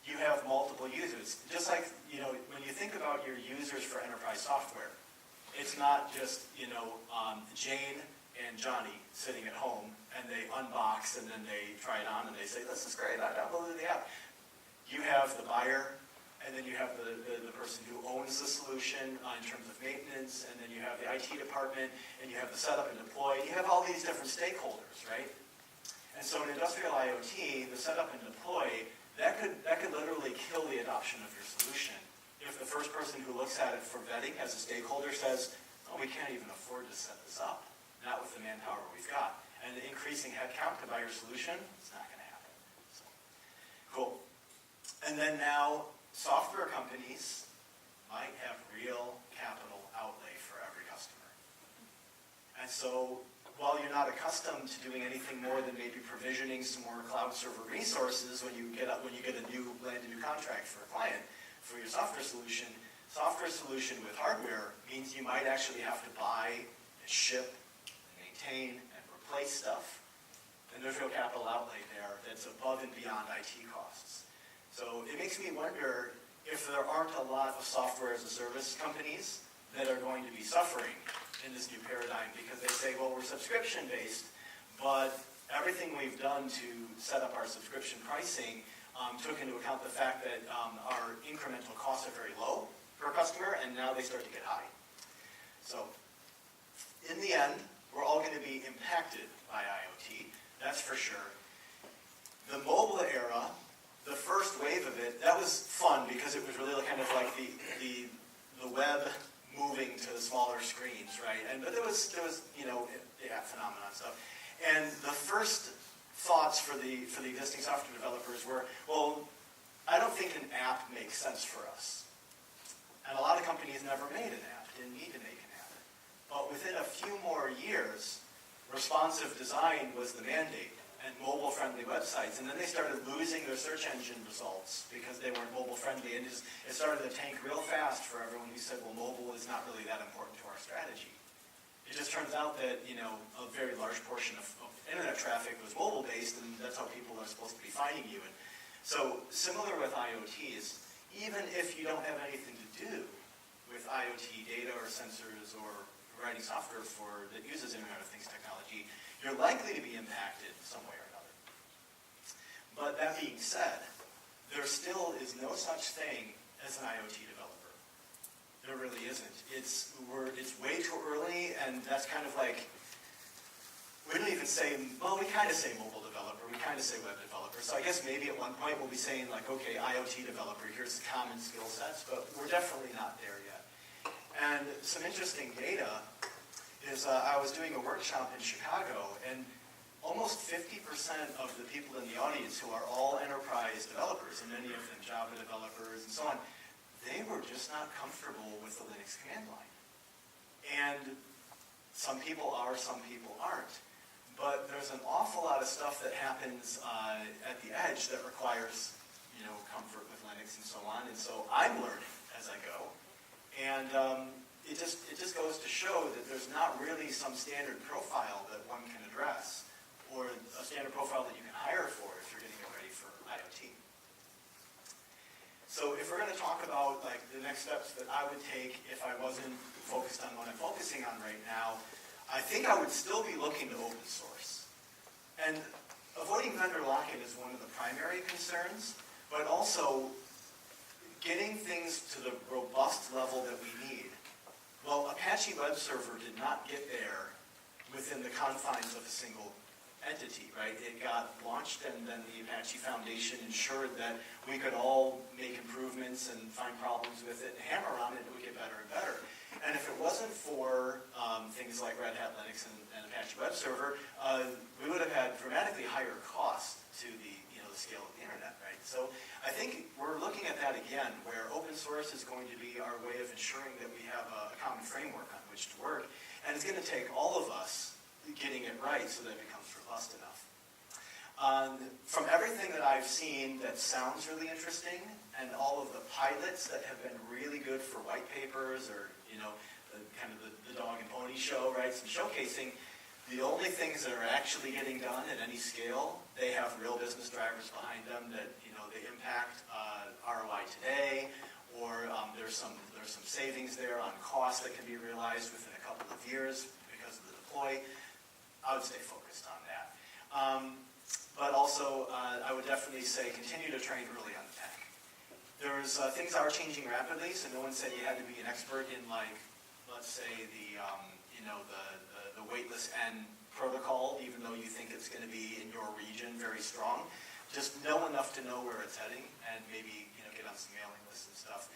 you have multiple users. Just like, when you think about your users for enterprise software, it's not just, Jane and Johnny sitting at home, and they unbox, and then they try it on, and they say, this is great, I downloaded the app. You have the buyer, and then you have the person who owns the solution in terms of maintenance, and then you have the IT department, and you have the setup and deploy. You have all these different stakeholders, right? And so in industrial IoT, the setup and deploy, that could literally kill the adoption of your solution if the first person who looks at it for vetting as a stakeholder says, oh, we can't even afford to set this up. Not with the manpower we've got. And the increasing headcount to buy your solution, it's not going to happen. So, cool. And then now, software companies might have real capital outlay for every customer. And so, while you're not accustomed to doing anything more than maybe provisioning some more cloud server resources when you land a new contract for a client for your software solution with hardware means you might actually have to buy and ship, maintain, and replace stuff. And there's real capital outlay there that's above and beyond IT costs. So it makes me wonder if there aren't a lot of software as a service companies that are going to be suffering in this new paradigm because they say, well, we're subscription-based, but everything we've done to set up our subscription pricing took into account the fact that our incremental costs are very low per customer, and now they start to get high. So in the end, we're all going to be impacted by IoT, that's for sure. The mobile era, the first wave of it, that was fun because it was really kind of like the web moving to the smaller screens, right? But there was the app phenomenon stuff. And the first thoughts for the existing software developers were, well, I don't think an app makes sense for us. And a lot of companies never made an app, didn't need to make an app. But within a few more years, responsive design was the mandate, and mobile-friendly websites. And then they started losing their search engine results because they weren't mobile-friendly. And it started to tank real fast for everyone who said, well, mobile is not really that important to our strategy. it just turns out that, a very large portion of internet traffic was mobile-based, and that's how people are supposed to be finding you. And so similar with IoT is, even if you don't have anything to do with IoT data or sensors or writing software that uses Internet of Things technology, you're likely to be impacted some way or another. But that being said, there still is no such thing as an IoT developer. There really isn't. It's way too early, and that's kind of like, we don't even say, well, we kind of say mobile developer, we kind of say web developer. So I guess maybe at one point we'll be saying like, okay, IoT developer, here's the common skill sets, but we're definitely not there yet. And some interesting data is I was doing a workshop in Chicago, and almost 50% of the people in the audience, who are all enterprise developers, and many of them Java developers and so on, they were just not comfortable with the Linux command line. And some people are, some people aren't. But there's an awful lot of stuff that happens at the edge that requires, comfort with Linux and so on. And so I'm learning as I go. And it just goes to show that there's not really some standard profile that one can address, or a standard profile that you can hire for if you're getting it ready for IoT. So if we're going to talk about like the next steps that I would take if I wasn't focused on what I'm focusing on right now, I think I would still be looking to open source. And avoiding vendor lock-in is one of the primary concerns, but also getting things to the robust level that we need. Well, Apache Web Server did not get there within the confines of a single entity, right? It got launched, and then the Apache Foundation ensured that we could all make improvements and find problems with it and hammer on it, and it would get better and better. And if it wasn't for things like Red Hat Linux and Apache Web Server, we would have had dramatically higher costs to the scale of the internet, right? So I think we're looking at that again, where open source is going to be our way of ensuring that we have a common framework on which to work, and it's going to take all of us getting it right so that it becomes robust enough. From everything that I've seen that sounds really interesting, and all of the pilots that have been really good for white papers or the dog and pony show, right? Some showcasing. The only things that are actually getting done at any scale, they have real business drivers behind them that they impact ROI today, or there's some savings there on costs that can be realized within a couple of years because of the deploy. I would stay focused on that. But also, I would definitely say continue to train early on the tech. There's things are changing rapidly, so no one said you had to be an expert in, like, let's say the waitlist N protocol, even though you think it's going to be in your region very strong. Just know enough to know where it's heading, and maybe get on some mailing lists and stuff.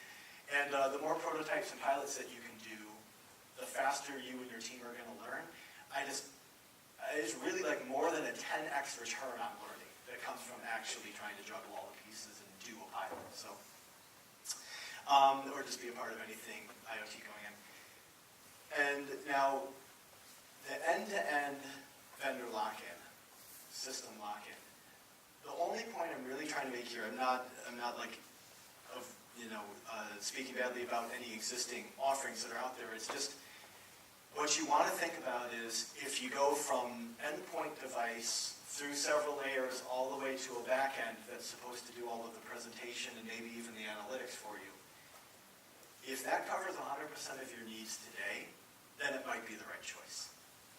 And the more prototypes and pilots that you can do, the faster you and your team are going to learn. It's really like more than a 10x return on learning that comes from actually trying to juggle all the pieces and do a pilot. So, or just be a part of anything IoT going in. And now, the end-to-end vendor lock-in, system lock-in. The only point I'm really trying to make here, I'm not like speaking badly about any existing offerings that are out there. It's just what you want to think about is if you go from endpoint device through several layers all the way to a back end that's supposed to do all of the presentation and maybe even the analytics for you. If that covers 100% of your needs today, then it might be the right choice.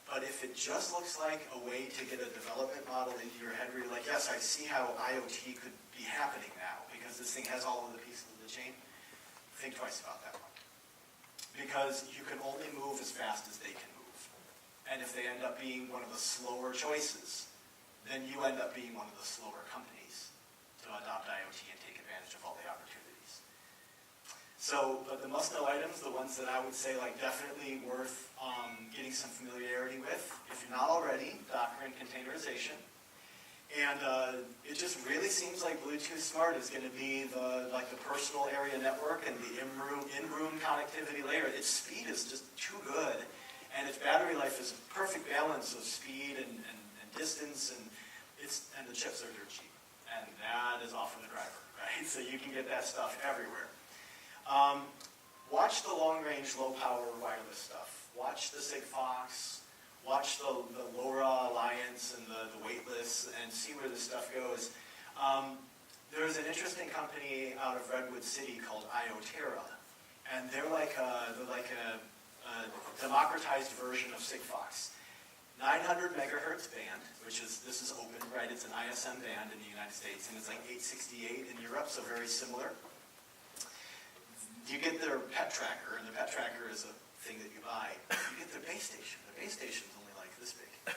But if it just looks like a way to get a development model into your head where you're like, yes, I see how IoT could be happening now because this thing has all of the pieces of the chain, think twice about that one. Because you can only move as fast as they can move. And if they end up being one of the slower choices, then you end up being one of the slower companies to adopt IoT and take advantage of all the opportunities. So, but the must-know items, the ones that I would say like definitely worth getting some familiarity with, if you're not already, Docker and containerization. And it just really seems like Bluetooth Smart is going to be the personal area network and the in-room connectivity layer. Its speed is just too good, and its battery life is a perfect balance of speed and distance, and the chips are dirt cheap, and that is often the driver, right? So you can get that stuff everywhere. Watch the long-range, low-power wireless stuff. watch the Sigfox, watch the LoRa Alliance and the waitlist, and see where this stuff goes. There's an interesting company out of Redwood City called IoT, and they're like a democratized version of Sigfox. 900 megahertz band, this is open, right? It's an ISM band in the United States, and it's like 868 in Europe, so very similar. You get their pet tracker, and the pet tracker is a thing that you buy. You get their base station. The base station's only like this big.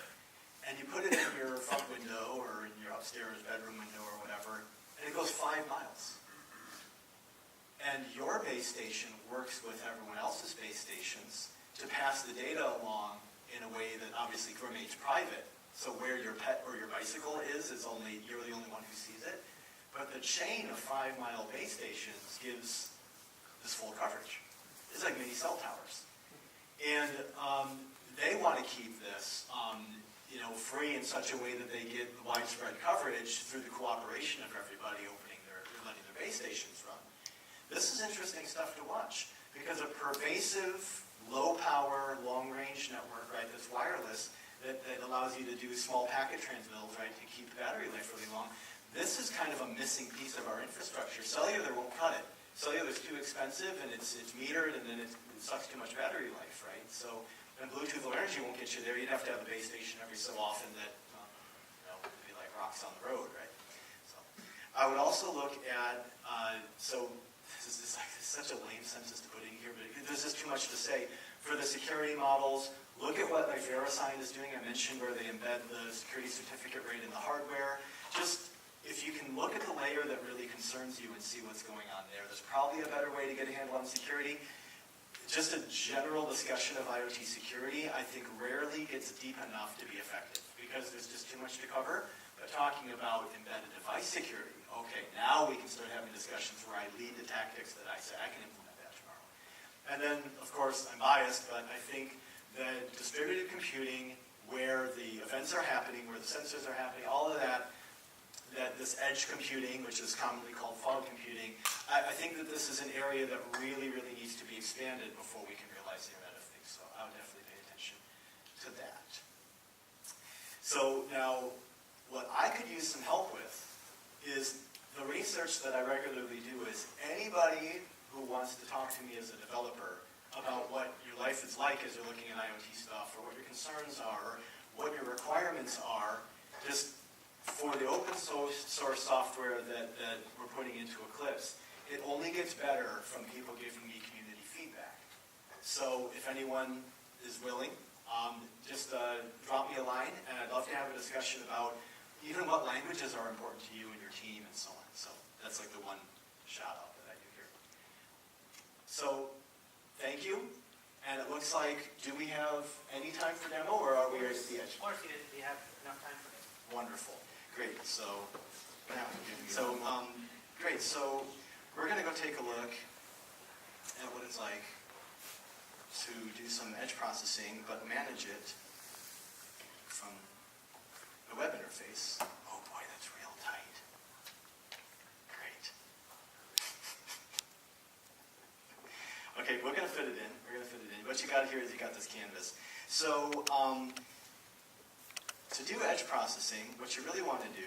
And you put it in your front window or in your upstairs bedroom window or whatever, and it goes 5 miles. And your base station works with everyone else's base stations to pass the data along in a way that obviously remains private. So where your pet or your bicycle is only, you're the only one who sees it. But the chain of 5-mile base stations gives this full coverage. It's like mini cell towers. And they want to keep this free in such a way that they get widespread coverage through the cooperation of everybody letting their base stations run. This is interesting stuff to watch because a pervasive, low-power, long-range network, right, that's wireless, that allows you to do small packet transmittals, right, to keep the battery life really long. This is kind of a missing piece of our infrastructure. Cellular won't cut it. Cellular's too expensive, and it's metered, and then it sucks too much battery life, right? So, and Bluetooth Low Energy won't get you there. You'd have to have a base station every so often that, would be like rocks on the road, right? So, I would also look at, this is such a lame sentence to put in here, but there's just too much to say. For the security models, look at what like VeriSign is doing. I mentioned where they embed the security certificate right in the hardware. Just, if you can look at the layer that really concerns you and see what's going on there, there's probably a better way to get a handle on security. Just a general discussion of IoT security, I think rarely gets deep enough to be effective because there's just too much to cover. But talking about embedded device security, okay, now we can start having discussions where I lead the tactics that I say I can implement that tomorrow. And then, of course, I'm biased, but I think that distributed computing, where the events are happening, where the sensors are happening, all of that this edge computing, which is commonly called fog computing, I think that this is an area that really, really needs to be expanded before we can realize the Internet of Things. So I would definitely pay attention to that. So now, what I could use some help with is the research that I regularly do is anybody who wants to talk to me as a developer about what your life is like as you're looking at IoT stuff, or what your concerns are, or what your requirements are, just for the open source software that we're putting into Eclipse, it only gets better from people giving me community feedback. So if anyone is willing, just drop me a line, and I'd love to have a discussion about even what languages are important to you and your team and so on. So that's like the one shout out that I do here. So thank you. And it looks like, do we have any time for demo, or are we at the edge? Of course, we have enough time for this. Wonderful. Great. So great. So we're going to go take a look at what it's like to do some edge processing, but manage it from the web interface. Oh boy, that's real tight. Great. Okay, we're going to fit it in. What you got here is you got this canvas. So to do edge processing, what you really want to do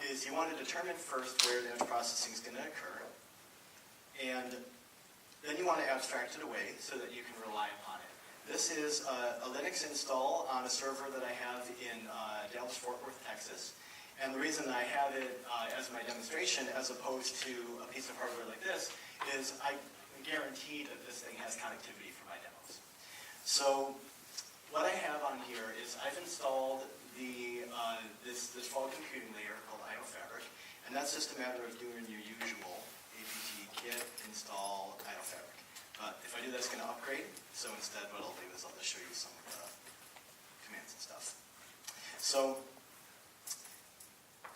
is you want to determine first where the edge processing is going to occur, and then you want to abstract it away so that you can rely upon it. This is a Linux install on a server that I have in Dallas-Fort Worth, Texas. And the reason I have it as my demonstration as opposed to a piece of hardware like this is I guarantee that this thing has connectivity for my demos. So what I have on here is I've installed this fog computing layer called IoFabric, and that's just a matter of doing your usual apt-get install IoFabric. But if I do that, it's going to upgrade. So instead, what I'll do is I'll just show you some of the commands and stuff. So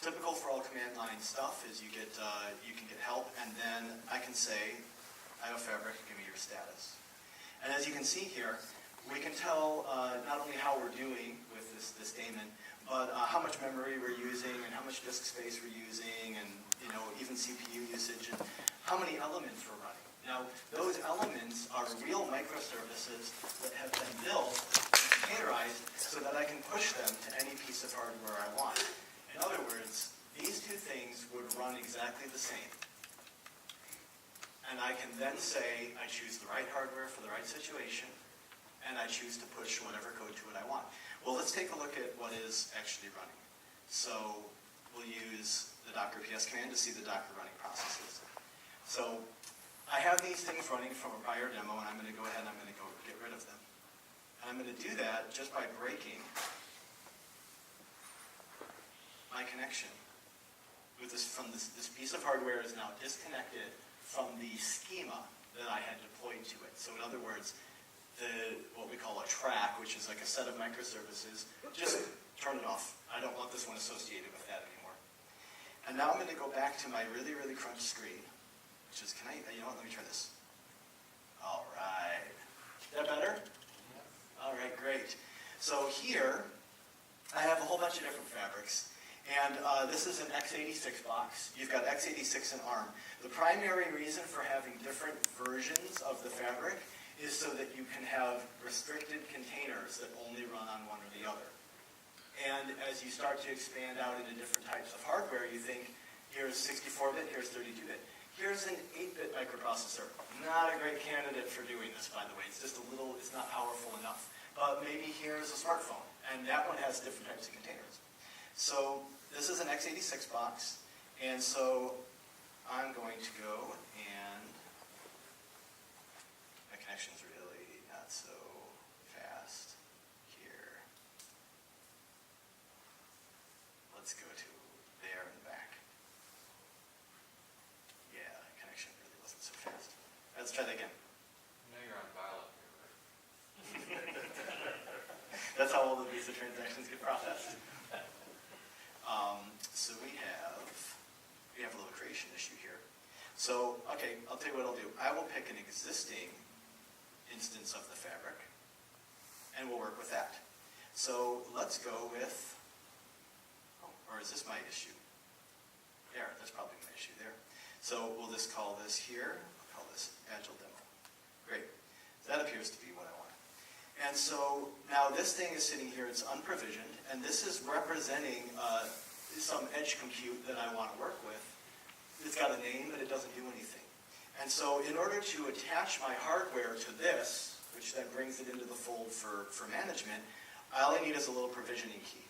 typical for all command line stuff is you can get help, and then I can say IoFabric, give me your status. And as you can see here, we can tell not only how we're doing with this daemon, but how much memory we're using, and how much disk space we're using, and even CPU usage, and how many elements we're running. Now, those elements are real microservices that have been built and containerized so that I can push them to any piece of hardware I want. In other words, these two things would run exactly the same. And I can then say, I choose the right hardware for the right situation, and I choose to push whatever code to it I want. Well, let's take a look at what is actually running. So we'll use the Docker PS command to see the Docker running processes. So I have these things running from a prior demo, and I'm going to go ahead and I'm going to go get rid of them. And I'm going to do that just by breaking my connection with this piece of hardware is now disconnected from the schema that I had deployed to it. So in other words, what we call a track, which is like a set of microservices, just turn it off. I don't want this one associated with that anymore. And now I'm going to go back to my really, really crunched screen, which is, you know what, let me try this. All right. Is that better? All right, great. So here, I have a whole bunch of different fabrics. And this is an x86 box. You've got x86 and ARM. The primary reason for having different versions of the fabric is so that you can have restricted containers that only run on one or the other. And as you start to expand out into different types of hardware, you think, here's 64-bit, here's 32-bit. Here's an 8-bit microprocessor. Not a great candidate for doing this, by the way. It's just a little, it's not powerful enough. But maybe here's a smartphone, and that one has different types of containers. So this is an x86 box, and so I'm going to go and my connection's really not so fast here. Let's go to there and back. Yeah, connection really wasn't so fast. Let's try that again. I know you're on dial-up here, right? That's how all the Visa transactions get processed. So we have a little creation issue here. So, okay, I'll tell you what I'll do. I will pick an existing instance of the fabric, and we'll work with that. So let's go with, or is this my issue? There, that's probably my issue there. So we'll just call this here, I'll call this Agile Demo. Great. That appears to be what I want. And so now this thing is sitting here, it's unprovisioned, and this is representing some edge compute that I want to work with. It's got a name, but it doesn't do anything. And so in order to attach my hardware to this, which then brings it into the fold for management, all I need is a little provisioning key.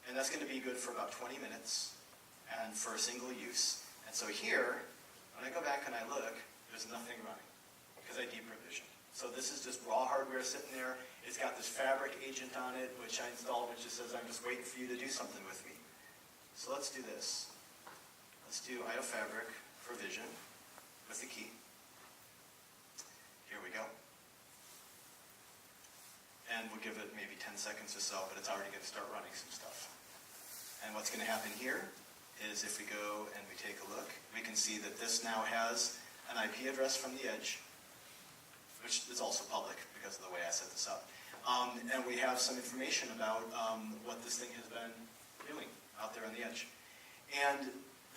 And that's going to be good for about 20 minutes and for a single use. And so here, when I go back and I look, there's nothing running because I deprovisioned. So this is just raw hardware sitting there. It's got this fabric agent on it, which I installed, which just says, I'm just waiting for you to do something with me. So let's do this. Let's do IO fabric provision with the key. Here we go. And we'll give it maybe 10 seconds or so, but it's already going to start running some stuff. And what's going to happen here is if we go and we take a look, we can see that this now has an IP address from the edge, which is also public because of the way I set this up. And we have some information about what this thing has been doing out there on the edge. And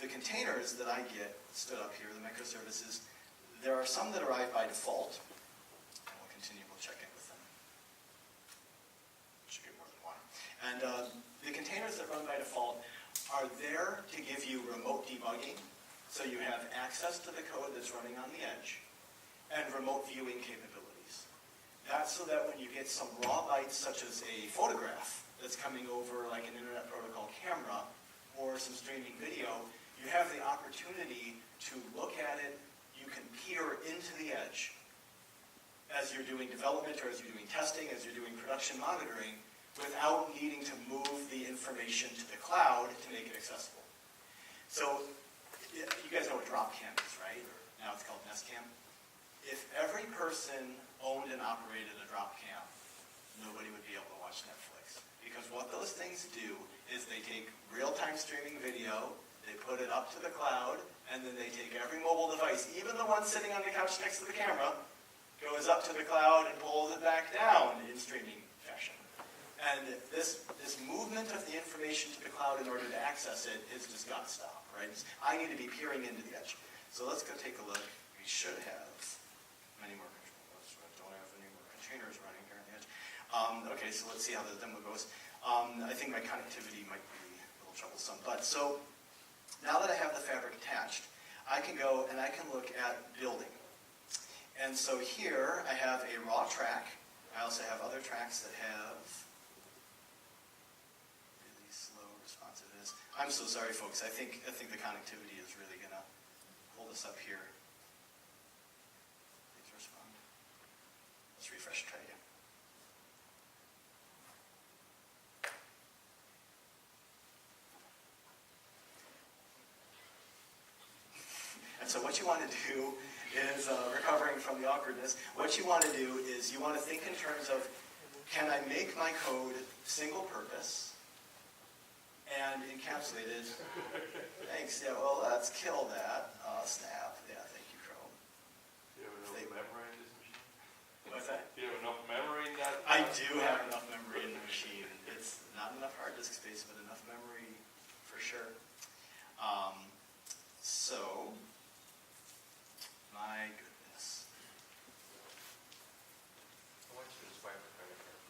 the containers that I get stood up here, the microservices, there are some that arrive by default. And we'll continue, we'll check in with them. Should get more than one. And the containers that run by default are there to give you remote debugging, so you have access to the code that's running on the edge, and remote viewing capabilities. That's so that when you get some raw bytes, such as a photograph that's coming over like an Internet Protocol camera or some streaming video, you have the opportunity to look at it. You can peer into the edge as you're doing development or as you're doing testing, as you're doing production monitoring, without needing to move the information to the cloud to make it accessible. So you guys know what Dropcam is, right? Or now it's called Nestcam. If every person owned and operated a Dropcam, nobody would be able to watch Netflix. Because what those things do is they take real-time streaming video, they put it up to the cloud, and then they take every mobile device, even the one sitting on the couch next to the camera, goes up to the cloud and pulls it back down in streaming fashion. And this movement of the information to the cloud in order to access it is just got to stop, right? I need to be peering into the edge. So let's go take a look we should have many more controllers, but don't have any more containers running here on the edge. Okay, so let's see how the demo goes. I think my connectivity might be a little troublesome, but so now that I have the fabric attached, I can go and I can look at building. And so here I have a raw track. I also have other tracks that have really slow responsiveness. I'm so sorry, folks. I think the connectivity is really going to hold us up here. Please respond. Let's refresh and try again. And so what you want to do is, recovering from the awkwardness, what you want to do is you want to think in terms of, can I make my code single purpose and encapsulated? Thanks, yeah, well, let's kill that. Snap, yeah, thank you, Chrome. Do you have enough memory in this machine? What's that? Do you have enough memory in that? I do have enough memory in the machine. It's not enough hard disk space, but enough memory for sure. So, my goodness. I want you to swipe the credit card.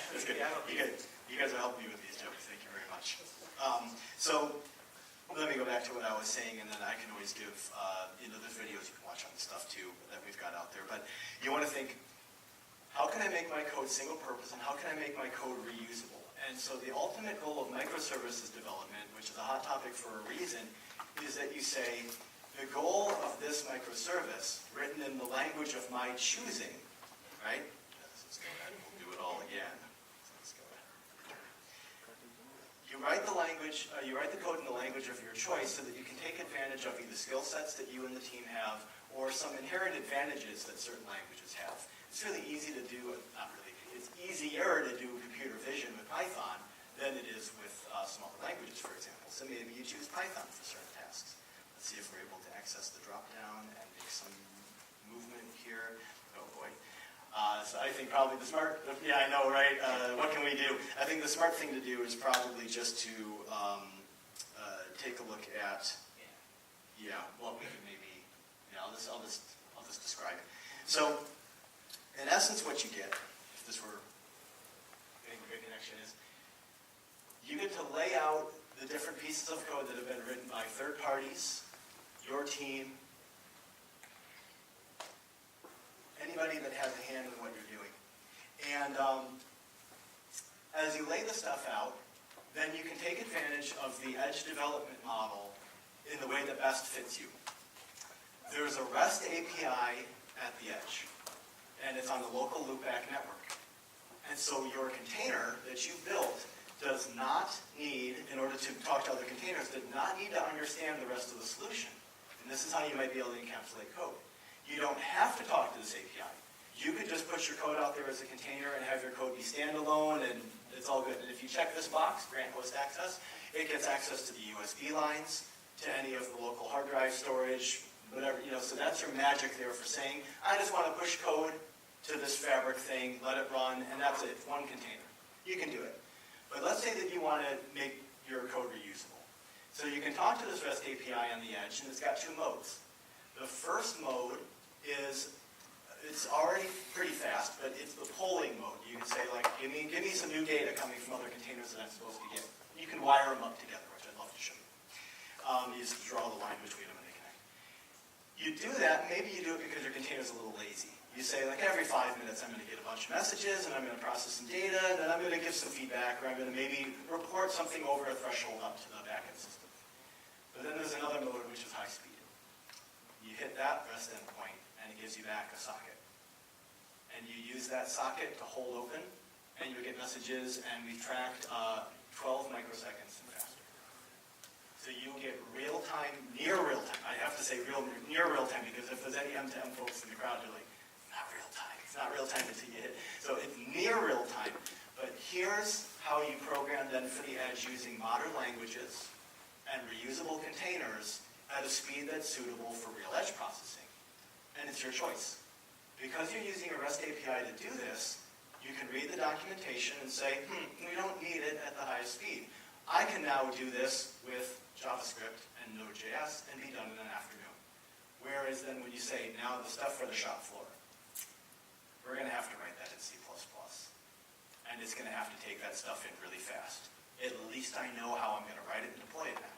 That's good. You guys are helping me with these jokes. Thank you very much. So, let me go back to what I was saying, and then I can always give, there's videos you can watch on the stuff too that we've got out there. But you want to think, how can I make my code single purpose, and how can I make my code reusable? And so the ultimate goal of microservices development, which is a hot topic for a reason, is that you say, the goal of this microservice, written in the language of my choosing, right? Let's go ahead, we'll do it all again. Let's go ahead. You write the language, you write the code in the language of your choice so that you can take advantage of either skill sets that you and the team have, or some inherent advantages that certain languages have. It's really easy to do, not really, it's easier to do computer vision with Python than it is with some other languages, for example. So maybe you choose Python for certain tasks. Let's see if we're able to access the drop-down and make some movement here. Oh boy. So I think probably the smart, yeah, I know, right? What can we do? I think the smart thing to do is probably just to take a look at, what we can maybe, I'll just describe it. So, in essence, what you get, if this were a great connection, is you get to lay out the different pieces of code that have been written by third parties, your team, anybody that has a hand in what you're doing. And as you lay the stuff out, then you can take advantage of the edge development model in the way that best fits you. There's a REST API at the edge, and it's on the local loopback network. And so your container that you built does not need, in order to talk to other containers, does not need to understand the rest of the solution. And this is how you might be able to encapsulate code. You don't have to talk to this API. You could just put your code out there as a container and have your code be standalone, and it's all good. And if you check this box, grant host access, it gets access to the USB lines, to any of the local hard drive storage, whatever, so that's your magic there for saying, I just want to push code to this Fabric thing, let it run, and that's it, one container. You can do it. But let's say that you want to make your code reusable. So you can talk to this REST API on the edge, and it's got two modes. The first mode is, it's already pretty fast, but it's the polling mode. You can say, like, give me some new data coming from other containers that I'm supposed to get. You can wire them up together, which I'd love to show you. You just draw the line between them and they connect. You do that, maybe you do it because your container's a little lazy. You say, like, every 5 minutes I'm going to get a bunch of messages, and I'm going to process some data, and then I'm going to give some feedback, or I'm going to maybe report something over a threshold up to the backend system. But then there's another mode, which is high speed. You hit that REST endpoint, and it gives you back a socket. And you use that socket to hold open, and you get messages, and we've tracked 12 microseconds and faster. So you get real-time, near real-time. I have to say near real-time, because if there's any M2M folks in the crowd, they're like, not real-time. It's not real-time until you hit. So it's near real-time. But here's how you program then for the edge using modern languages and reusable containers at a speed that's suitable for real edge processing. And it's your choice. Because you're using a REST API to do this, you can read the documentation and say, we don't need it at the highest speed. I can now do this with JavaScript and Node.js and be done in an afternoon. Whereas then when you say, now the stuff for the shop floor, we're going to have to write that in C++. And it's going to have to take that stuff in really fast. At least I know how I'm going to write it and deploy it now.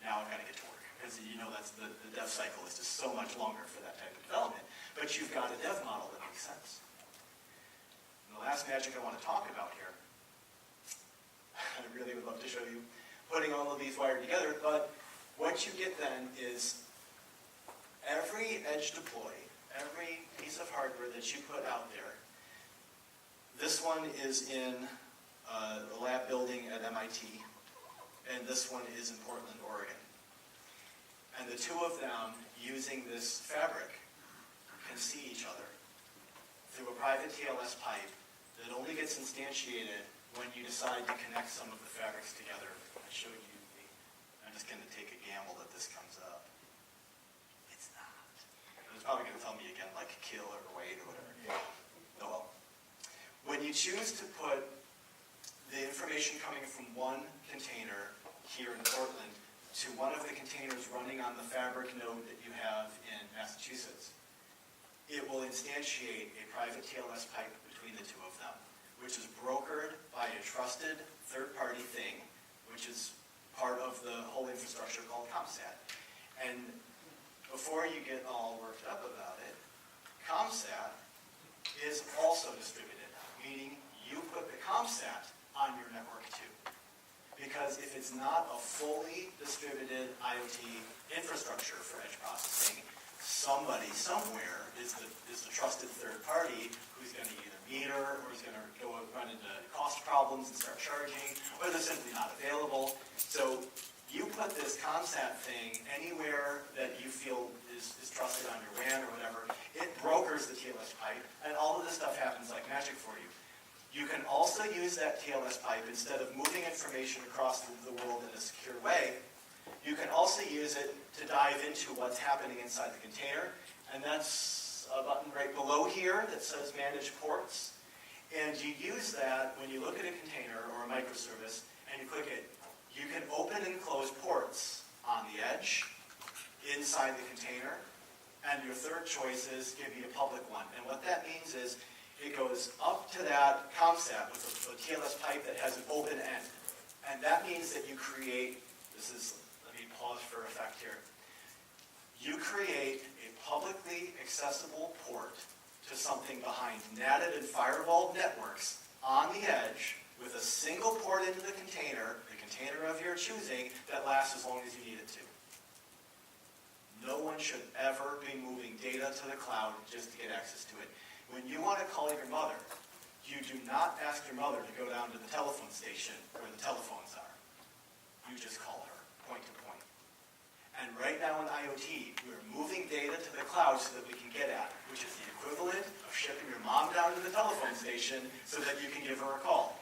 Now I've got to get to work. Because that's the dev cycle is just so much longer for that type of development. But you've got a dev model that makes sense. And the last magic I want to talk about here, I really would love to show you putting all of these wired together, but what you get then is every edge deploy, every piece of hardware that you put out there, this one is in the lab building at MIT, and this one is in Portland, Oregon. And the two of them, using this fabric, can see each other through a private TLS pipe that only gets instantiated when you decide to connect some of the fabrics together. I showed you I'm just going to take a gamble that this comes up. It's not. It's probably going to tell me again, like kill or wait or whatever. Oh well. When you choose to put the information coming from one container here in Portland to one of the containers running on the fabric node that you have in Massachusetts, it will instantiate a private TLS pipe between the two of them, which is brokered by a trusted third-party thing, which is part of the whole infrastructure called ComSat. And before you get all worked up about it, ComSat is also distributed, meaning you put the ComSat on your network too. Because if it's not a fully distributed IoT infrastructure for edge processing, somebody somewhere is the trusted third party who's going to either meter or is going to go and run into cost problems and start charging, or they're simply not available. So you put this ComSat thing anywhere that you feel is trusted on your WAN or whatever, it brokers the TLS pipe, and all of this stuff happens like magic for you. You can also use that TLS pipe, instead of moving information across the world in a secure way, you can also use it to dive into what's happening inside the container. And that's a button right below here that says Manage Ports. And you use that when you look at a container or a microservice and you click it. You can open and close ports on the edge, inside the container, and your third choice is give me a public one. And what that means is it goes up to that ComSat with a TLS pipe that has an open end. And that means that you create, let me pause for effect here. You create a publicly accessible port to something behind natted and firewalled networks on the edge with a single port into the container of your choosing, that lasts as long as you need it to. No one should ever be moving data to the cloud just to get access to it. When you want to call your mother, you do not ask your mother to go down to the telephone station where the telephones are. You just call her, point to point. And right now in IoT, we're moving data to the cloud so that we can get at it, which is the equivalent of shipping your mom down to the telephone station so that you can give her a call.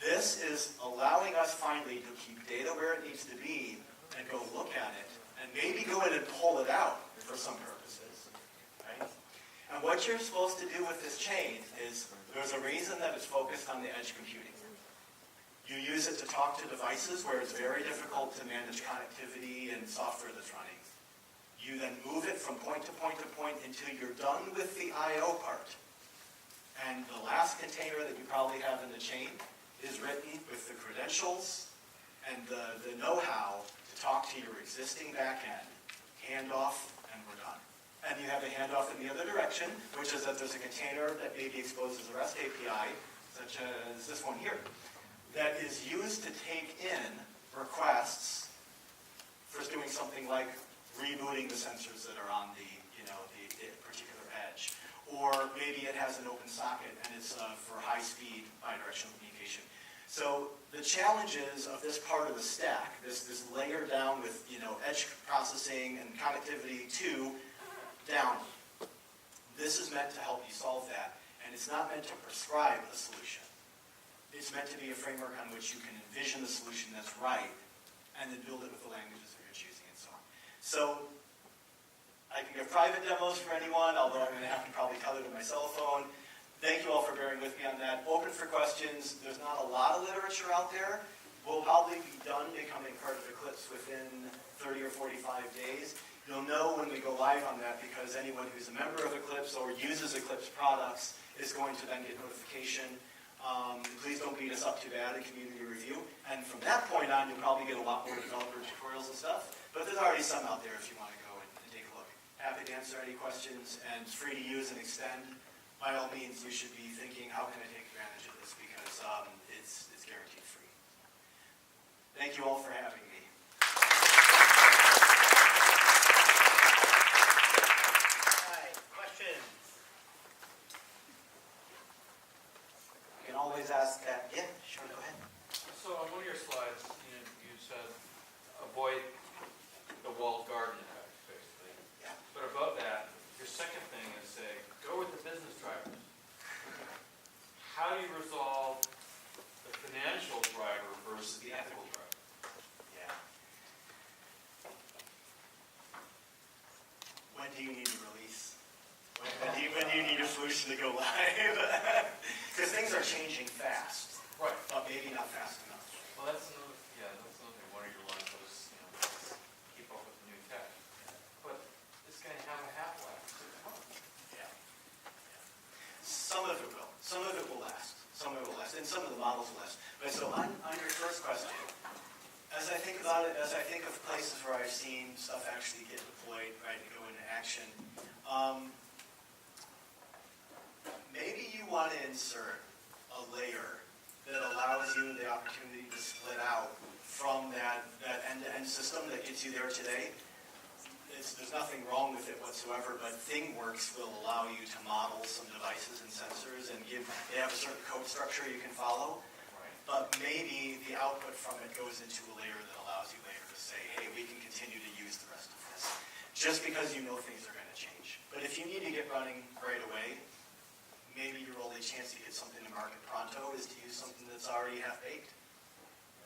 This is allowing us finally to keep data where it needs to be and go look at it and maybe go in and pull it out for some purposes, right? And what you're supposed to do with this chain is, there's a reason that it's focused on the edge computing. You use it to talk to devices where it's very difficult to manage connectivity and software that's running. You then move it from point to point to point until you're done with the I.O. part. And the last container that you probably have in the chain is written with the credentials and the know-how to talk to your existing backend, handoff, and we're done. And you have a handoff in the other direction, which is that there's a container that maybe exposes a REST API, such as this one here, that is used to take in requests for doing something like rebooting the sensors that are on the particular edge. Or maybe it has an open socket and it's for high-speed bidirectional communication. So the challenges of this part of the stack, this layer down with edge processing and connectivity to down, this is meant to help you solve that, and it's not meant to prescribe a solution. It's meant to be a framework on which you can envision the solution that's right, and then build it with the languages that you're choosing and so on. So I can give private demos for anyone, although I'm going to have to probably tether to my cell phone. Thank you all for bearing with me on that. Open for questions. There's not a lot of literature out there. will probably be done becoming part of Eclipse within 30 or 45 days. You'll know when we go live on that because anyone who's a member of Eclipse or uses Eclipse products is going to then get notification. Please don't beat us up too bad in community review. And from that point on, you'll probably get a lot more developer tutorials and stuff. But there's already some out there if you want to go and take a look. Happy to answer any questions, and it's free to use and extend. By all means, you should be thinking, how can I take advantage of this? Because it's guaranteed free. Thank you all for having me. All right, questions? You can always ask that. Yeah, sure, go ahead. So on one of your slides, you said avoid the walled garden effect, basically. Yeah. But above that, your second thing is say, go with the business drivers. How do you resolve the financial driver versus the ethical driver? Yeah. When do you need to release? When do you need a solution to go live? Because things are changing fast, Right. but maybe not fast enough. Well, that's another thing. One of your lines was, keep up with the new tech. But it's going to have a half-life. Yeah. Some of it will. Some of it will last. Some of it will last. And some of the models will last. But so on your first question, as I think about it, as I think of places where I've seen stuff actually get deployed, right, and go into action, maybe you want to insert a layer that allows you the opportunity to split out from that end-to-end system that gets you there today. There's nothing wrong with it whatsoever, but ThingWorks will allow you to model some devices and sensors and they have a certain code structure you can follow. Right. But maybe the output from it goes into a layer that allows you later to say, hey, we can continue to use the rest of this. Just because you know things are going to change. But if you need to get running right away, maybe your only chance to get something to market pronto is to use something that's already half-baked.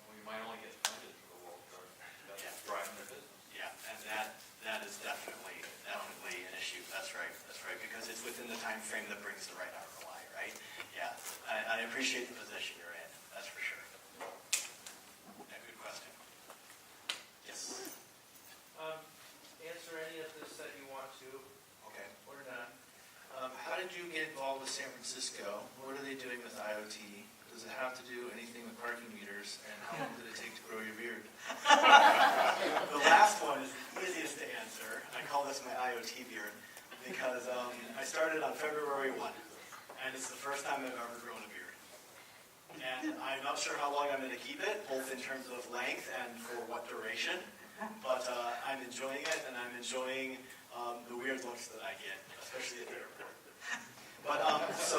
Well, you might only get funded for the walled garden. That's driving their business. Yeah, and that is definitely an issue. That's right, because it's within the time frame that brings the right ROI, right? Yeah, I appreciate the position you're in, that's for sure. Yeah, good question. Yes? Answer any of this that you want to, Okay. or not. How did you get involved with San Francisco? What are they doing with IoT? Does it have to do anything with parking meters? And how long did it take to grow your beard? The last one is the easiest to answer. I call this my IoT beard because I started on February 1, and it's the first time I've ever grown a beard. And I'm not sure how long I'm going to keep it, both in terms of length and for what duration, but I'm enjoying it, and I'm enjoying the weird looks that I get, especially at the airport. But so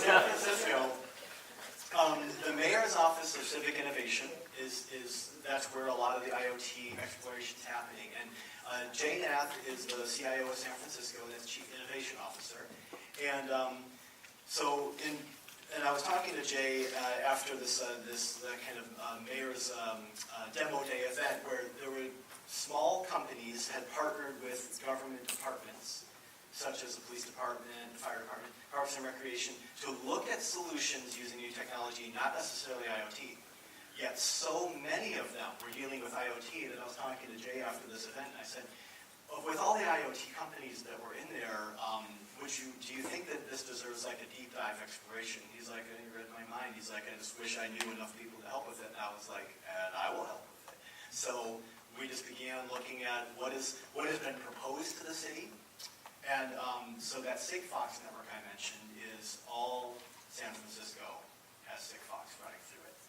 San Francisco, the mayor's office of civic innovation that's where a lot of the IoT exploration is happening. And Jay Nath is the CIO of San Francisco, and that's Chief Innovation Officer. And and I was talking to Jay after this kind of mayor's demo day event where there were small companies had partnered with government departments, such as the police department, the fire department, Parks and Recreation, to look at solutions using new technology, not necessarily IoT. Yet so many of them were dealing with IoT that I was talking to Jay after this event, and I said, with all the IoT companies that were in there, do you think that this deserves like a deep dive exploration? He's like, you read my mind. He's like, I just wish I knew enough people to help with it. And I was like, and I will help with it. So we just began looking at what has been proposed to the city. And so that Sigfox network I mentioned is all San Francisco has Sigfox running through it.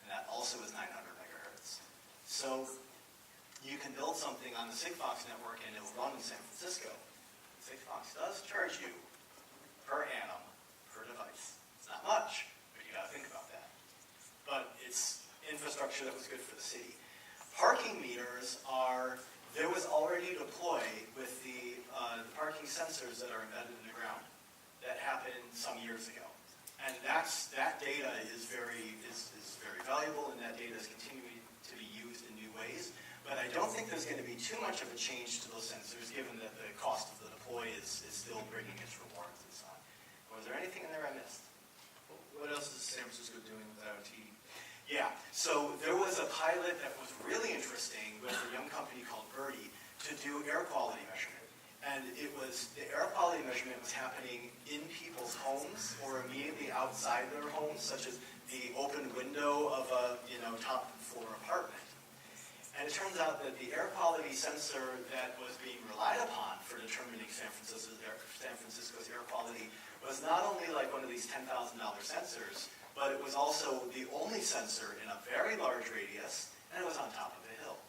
And that also is 900 megahertz. So you can build something on the Sigfox network and it will run in San Francisco. Sigfox does charge you per annum, per device. It's not much, but you got to think about that. But it's infrastructure that was good for the city. Parking meters there was already deployed with the parking sensors that are embedded in the ground. That happened some years ago. And that data is very valuable, and that data is continuing to be used in new ways. But I don't think there's going to be too much of a change to those sensors, given that the cost of the deploy is still bringing its rewards and so on. Was there anything in there I missed? What else does San Francisco doing with IoT? Yeah, so there was a pilot that was really interesting with a young company called Birdie to do air quality measurement. And the air quality measurement was happening in people's homes or immediately outside their homes, such as the open window of a top floor apartment. And it turns out that the air quality sensor that was being relied upon for determining San Francisco's air quality was not only like one of these $10,000 sensors, but it was also the only sensor in a very large radius, and it was on top of a hill.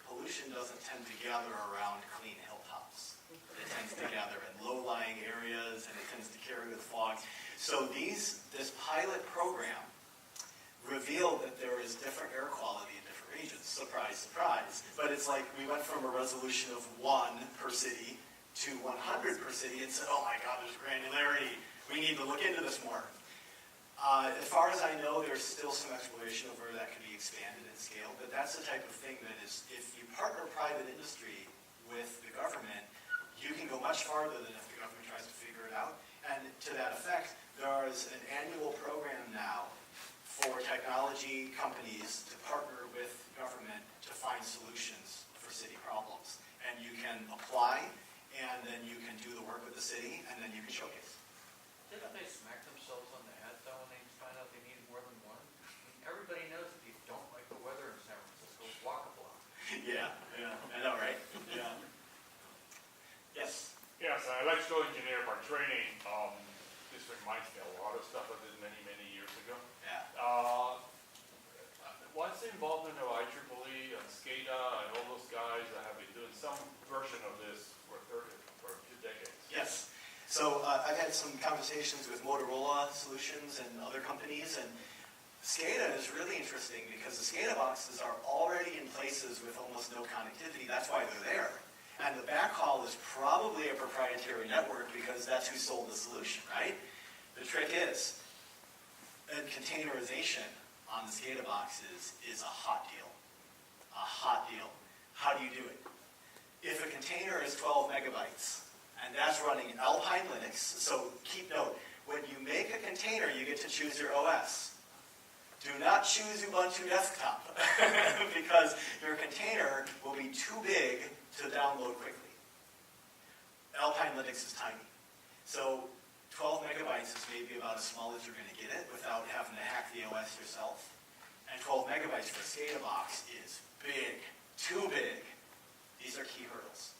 Pollution doesn't tend to gather around clean hilltops. It tends to gather in low-lying areas, and it tends to carry with fog. So this pilot program revealed that there is different air quality in different regions. Surprise, surprise. But it's like we went from a resolution of 1 per city to 100 per city and said, oh my God, there's granularity. We need to look into this more. As far as I know, there's still some exploration of where that could be expanded and scaled, but that's the type of thing that is, if you partner private industry with the government, you can go much farther than if the government tries to figure it out. And to that effect, there is an annual program now for technology companies to partner with government to find solutions for city problems. And you can apply, and then you can do the work with the city, and then you can showcase. Didn't they smack themselves on the head though when they find out they need more than one? I mean, everybody knows if you don't like the weather in San Francisco, walk a block. Yeah, I know, right? Yeah. Yes. Yes, I'm an electrical engineer by training. This reminds me a lot of stuff I did many, many years ago. Yeah. Once involved in the IEEE and SCADA and all those guys that have been doing some version of this for a few decades. Yes. So I've had some conversations with Motorola Solutions and other companies, and SCADA is really interesting because the SCADA boxes are already in places with almost no connectivity. That's why they're there. And the backhaul is probably a proprietary network because that's who sold the solution, right? The trick is, containerization on the SCADA boxes is a hot deal. A hot deal. How do you do it? If a container is 12 megabytes, and that's running Alpine Linux, so keep note, when you make a container, you get to choose your OS. Do not choose Ubuntu Desktop, because your container will be too big to download quickly. Alpine Linux is tiny. So 12 megabytes is maybe about as small as you're going to get it without having to hack the OS yourself. And 12 megabytes for a SCADA box is big, too big. These are key hurdles.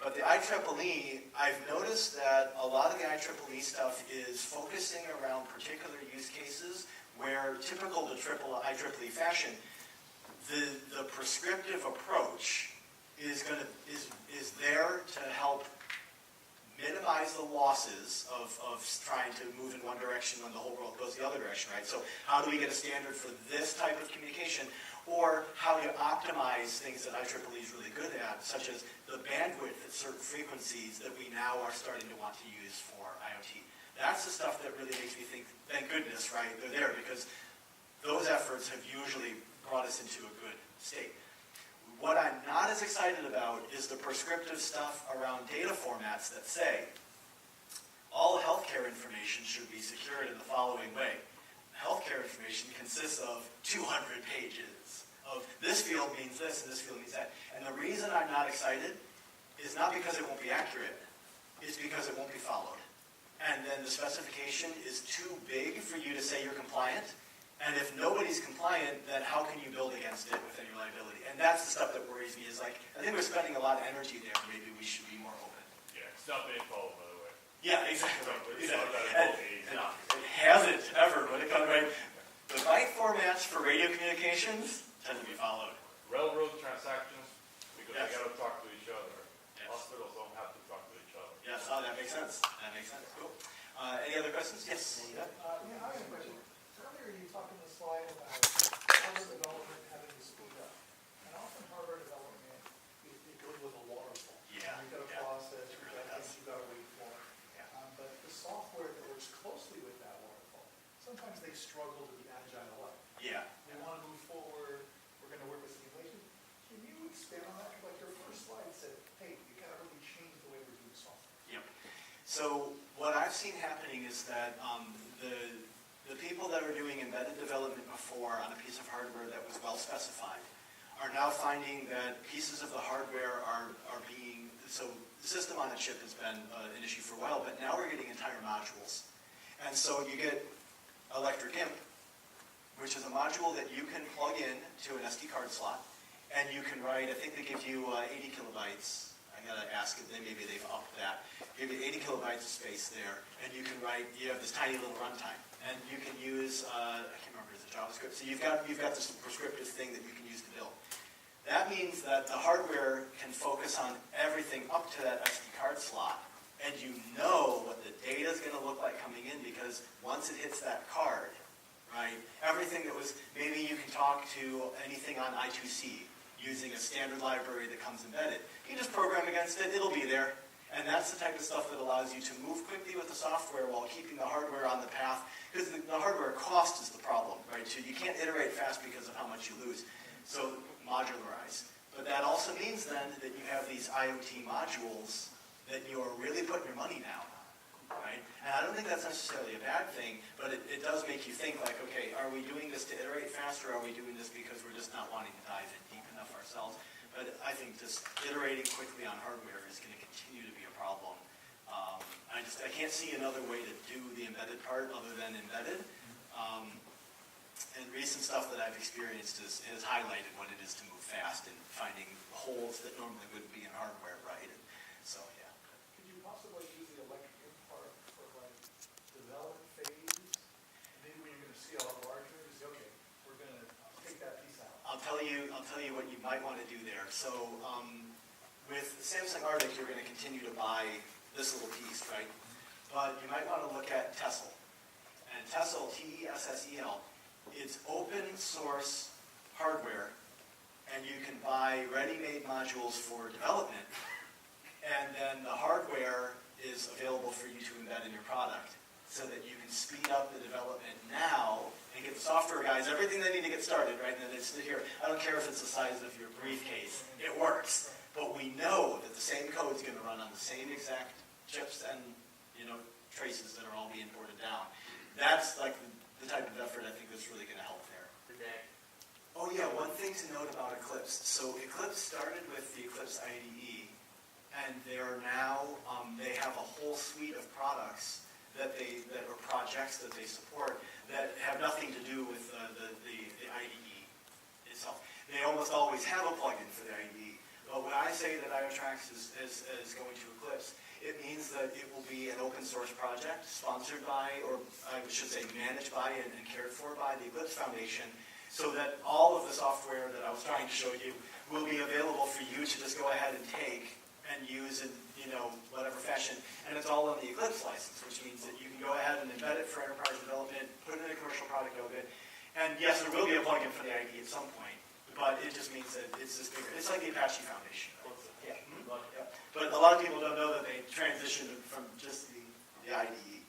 But the IEEE, I've noticed that a lot of the IEEE stuff is focusing around particular use cases where, typical to IEEE fashion, the prescriptive approach is there to help minimize the losses of trying to move in one direction when the whole world goes the other direction, right? So how do we get a standard for this type of communication? Or how do you optimize things that IEEE is really good at, such as the bandwidth at certain frequencies that we now are starting to want to use for IoT. That's the stuff that really makes me think, thank goodness, right, they're there, because those efforts have usually brought us into a good state. What I'm not as excited about is the prescriptive stuff around data formats that say, all healthcare information should be secured in the following way. Healthcare information consists of 200 pages of this field means this and this field means that. And the reason I'm not excited is not because it won't be accurate, it's because it won't be followed. And then the specification is too big for you to say you're compliant. And if nobody's compliant, then how can you build against it with any reliability? And that's the stuff that worries me, is like, I think we're spending a lot of energy there. Maybe we should be more open. Yeah, it's not being followed, by the way. Yeah, exactly. It's not that And, involved. it hasn't ever when it comes, right? The byte formats for radio communications tend to be followed. Railroad transactions, because Yes. they gotta talk to each other. Yes. Hospitals don't have to talk to each other. Yes, oh, that makes sense. That makes sense. Cool. Any other questions? Yes. Yeah, I have a question. Earlier you talked in the slide about hardware development having to speed up. And often hardware development, it goes with a waterfall. Yeah, You've got a yeah. process, It you've really got does. things you've got to wait for. Yeah. But the software that works closely with that waterfall, sometimes they struggle to be agile up. Yeah. They want to move forward, we're going to work with simulation. Can you expand on that? Like your first slide said, hey, you got to really change the way we're doing software. Yep. So what I've seen happening is that the The people that were doing embedded development before on a piece of hardware that was well specified are now finding that pieces of the hardware are being, so the system on a chip has been an issue for a while, but now we're getting entire modules. And so you get Electric Imp, which is a module that you can plug in to an SD card slot, and you can write, I think they give you 80 kilobytes. I gotta ask if maybe they've upped that. Give you 80 kilobytes of space there, and you can write, you have this tiny little runtime. And you can use, I can't remember, is it JavaScript? So you've got this prescriptive thing that you can use to build. That means that the hardware can focus on everything up to that SD card slot, and you know what the data is going to look like coming in, because once it hits that card, right, everything that was, maybe you can talk to anything on I2C using a standard library that comes embedded. You just program against it, it'll be there. And that's the type of stuff that allows you to move quickly with the software while keeping the hardware on the path, because the hardware cost is the problem, right? So you can't iterate fast because of how much you lose. So modularize. But that also means then that you have these IoT modules that you're really putting your money down on, right? And I don't think that's necessarily a bad thing, but it does make you think like, okay, are we doing this to iterate faster, or are we doing this because we're just not wanting to dive in deep enough ourselves? But I think just iterating quickly on hardware is going to continue to be a problem. I can't see another way to do the embedded part other than embedded. And recent stuff that I've experienced has highlighted what it is to move fast and finding holes that normally wouldn't be in hardware, right? And so, yeah. Could you possibly use the electric imp part for like development phase? Maybe when you're going to see all the larger, you say, okay, we're going to take that piece out. I'll tell you what you might want to do there. So with Samsung Arctic, you're going to continue to buy this little piece, right? But you might want to look at Tessel. And Tessel, Tessel, it's open source hardware, and you can buy ready-made modules for development, and then the hardware is available for you to embed in your product so that you can speed up the development now and give the software guys everything they need to get started, right? And then it's here. I don't care if it's the size of your briefcase. It works. But we know that the same code is going to run on the same exact chips and, traces that are all being ported down. That's like the type of effort I think that's really going to help there. Oh yeah, one thing to note about Eclipse. So Eclipse started with the Eclipse IDE, and they're now, they have a whole suite of products that are projects that they support that have nothing to do with the IDE itself. They almost always have a plugin for the IDE. But when I say that IoTrax is going to Eclipse, it means that it will be an open source project sponsored by, or I should say managed by and cared for by the Eclipse Foundation, so that all of the software that I was trying to show you will be available for you to just go ahead and take and use in whatever fashion. And it's all on the Eclipse license, which means that you can go ahead and embed it for enterprise development, put it in a commercial product of it, and yes, there will be a plugin for the IDE at some point, but it just means that it's this bigger. It's like the Apache Foundation. Yeah. Yeah. But a lot of people don't know that they transitioned from just the IDE.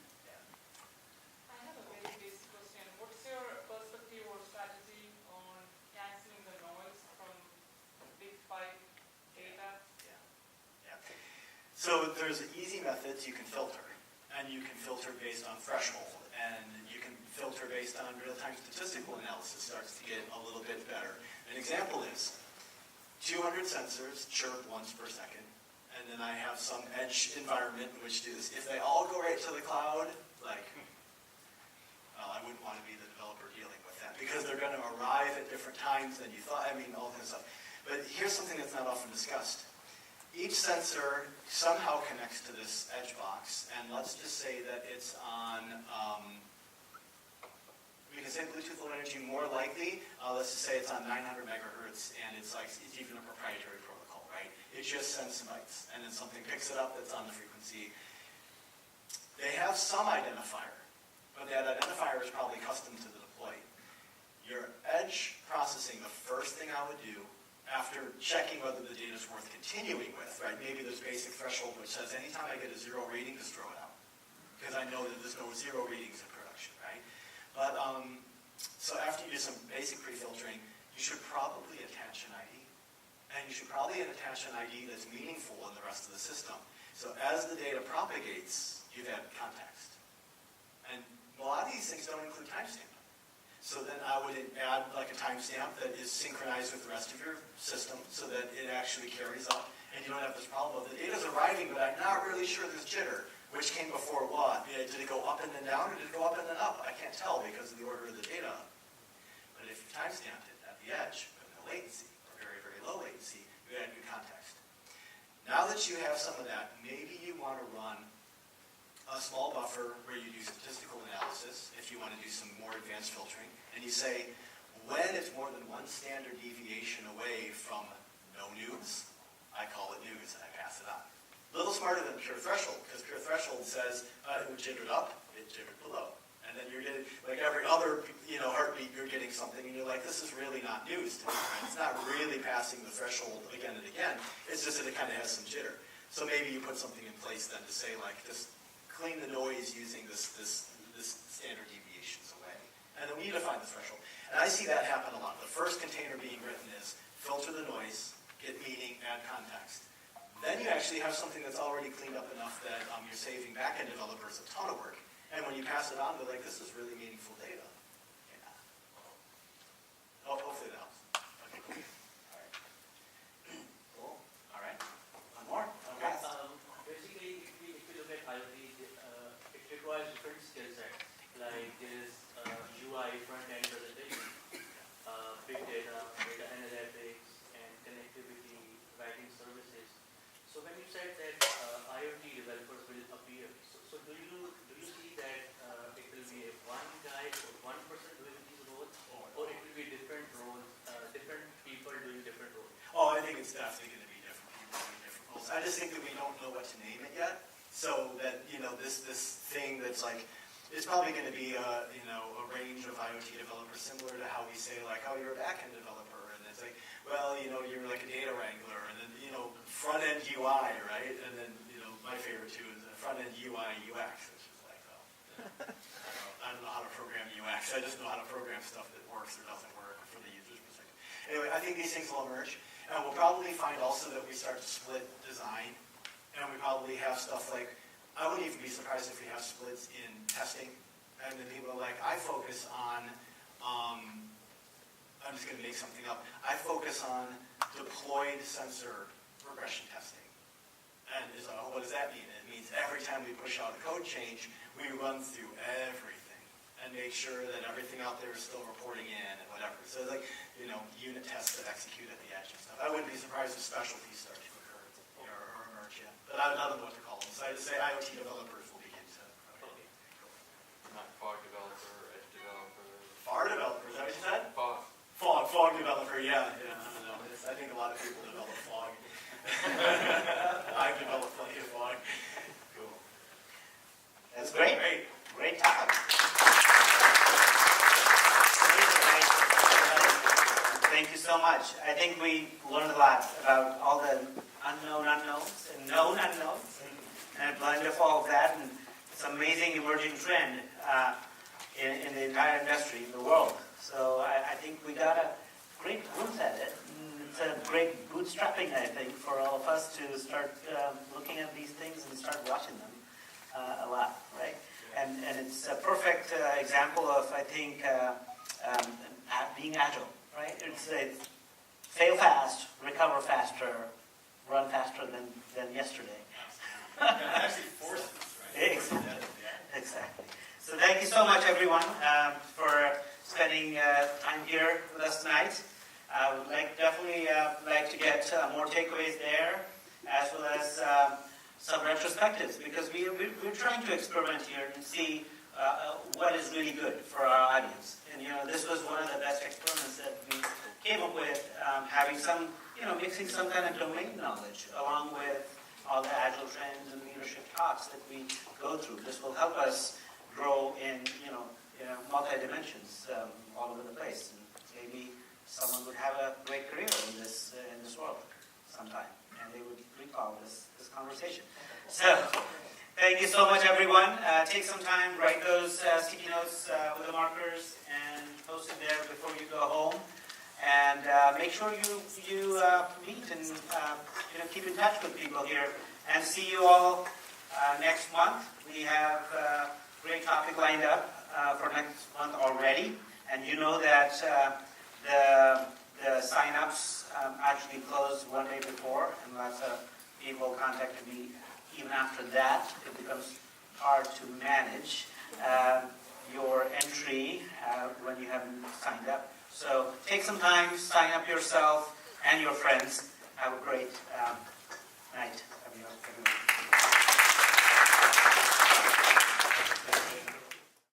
I have a very basic question. What's your perspective or strategy on canceling the noise from big pipe data? Yeah. So there's easy methods you can filter, and you can filter based on threshold, and you can filter based on real-time statistical analysis. Starts to get a little bit better. An example is 200 sensors chirp once per second. And then I have some edge environment which do this. If they all go right to the cloud, well, I wouldn't want to be the developer dealing with that, because they're going to arrive at different times than you thought. All that stuff. But here's something that's not often discussed. Each sensor somehow connects to this edge box, and let's just say that it's on, we can say Bluetooth Low Energy more likely. Let's just say it's on 900 megahertz, and it's even a proprietary protocol, right? It just sends some bytes, and then something picks it up that's on the frequency. They have some identifier, but that identifier is probably custom to the deploy. Your edge processing, the first thing I would do after checking whether the data is worth continuing with, right? Maybe there's basic threshold which says anytime I get a 0 rating, just throw it out, because I know that there's no 0 ratings in production, right? But so after you do some basic pre-filtering, you should probably attach an ID. And you should probably attach an ID that's meaningful in the rest of the system. So as the data propagates, you've had context. And a lot of these things don't include timestamp. So then I would add like a timestamp that is synchronized with the rest of your system so that it actually carries up and you don't have this problem of the data's arriving, but I'm not really sure there's jitter. Which came before what? Did it go up and then down, or did it go up and then up? I can't tell because of the order of the data. But if you timestamped it at the edge, with no latency, or very, very low latency, you add good context. Now that you have some of that, maybe you want to run a small buffer where you do statistical analysis, if you want to do some more advanced filtering, and you say, when it's more than one standard deviation away from no news, I call it news, and I pass it on. A little smarter than pure threshold, because pure threshold says it jittered up, it jittered below. And then you're getting, like every other heartbeat, you're getting something, and you're like, this is really not news to me. Right? It's not really passing the threshold again and again. It's just that it kind of has some jitter. So maybe you put something in place then to say, like, just clean the noise using this standard deviations away. And then we define the threshold. And I see that happen a lot. The first container being written is filter the noise, get meaning, add context. Then you actually have something that's already cleaned up enough that you're saving back-end developers a ton of work. And when you pass it on, they're like, this is really meaningful data. Yeah. Oh, hopefully that helps. Okay, cool. All right. Cool. All right. One more. Okay. Basically, if we look at IoT, it requires different skill sets. Like there is UI front-end presentation, big data, data analytics, and connectivity, writing services. So when you said that IoT developers will appear, so do you see that it will be a one guy or one person doing these roles, or it will be different roles, different people doing different roles? Oh, I think it's definitely going to be different people doing different roles. I just think that we don't know what to name it yet. So that, this thing that's like, it's probably going to be a range of IoT developers similar to how we say, like, oh, you're a back-end developer. And it's like, well, you're like a data wrangler. And then, front-end UI, right? And then, my favorite too is front-end UI UX, which is like, I don't know how to program UX. I just know how to program stuff that works or doesn't work from the user's perspective. Anyway, I think these things will emerge. And we'll probably find also that we start to split design. And we probably have stuff like, I wouldn't even be surprised if we have splits in testing. And then people are like, I focus on, I'm just going to make something up. I focus on deployed sensor regression testing. And it's like, oh, what does that mean? It means every time we push out a code change, we run through everything and make sure that everything out there is still reporting in and whatever. So it's like, unit tests that execute at the edge and stuff. I wouldn't be surprised if specialties start to occur or emerge yet. But I don't know what to call them. So I just say IoT developers will begin to. Okay. Not fog developer, edge developer. FAR developer, is that what you said? Fog. Fog developer, yeah. I don't know. I think a lot of people develop fog. I've developed plenty of fog. Cool. That's great. Great talk. Thank you so much. I think we learned a lot about all the unknown unknowns and known unknowns and a blend of all of that. And it's an amazing emerging trend in the entire industry, in the world. So I think we got a great glimpse at it. It's a great bootstrapping, I think, for all of us to start looking at these things and start watching them a lot, right? And it's a perfect example of, I think, being agile, right? It's fail fast, recover faster, run faster than yesterday. Actually forces us, right? Exactly. So thank you so much, everyone, for spending time here with us tonight. I would definitely like to get more takeaways there, as well as some retrospectives, because we're trying to experiment here and see what is really good for our audience. And this was one of the best experiments that we came up with, having some, mixing some kind of domain knowledge along with all the agile trends and leadership talks that we go through. This will help us grow in multi-dimensions all over the place. And maybe someone would have a great career in this world sometime, and they would recall this conversation. So, thank you so much, everyone. Take some time, write those sticky notes with the markers, and post it there before you go home. And make sure you meet and keep in touch with people here. And see you all next month. We have great topic lined up for next month already. And you know that the sign-ups actually closed one day before, and lots of people contacted me even after that. It becomes hard to manage your entry when you haven't signed up. So take some time, sign up yourself and your friends. Have a great night, everyone.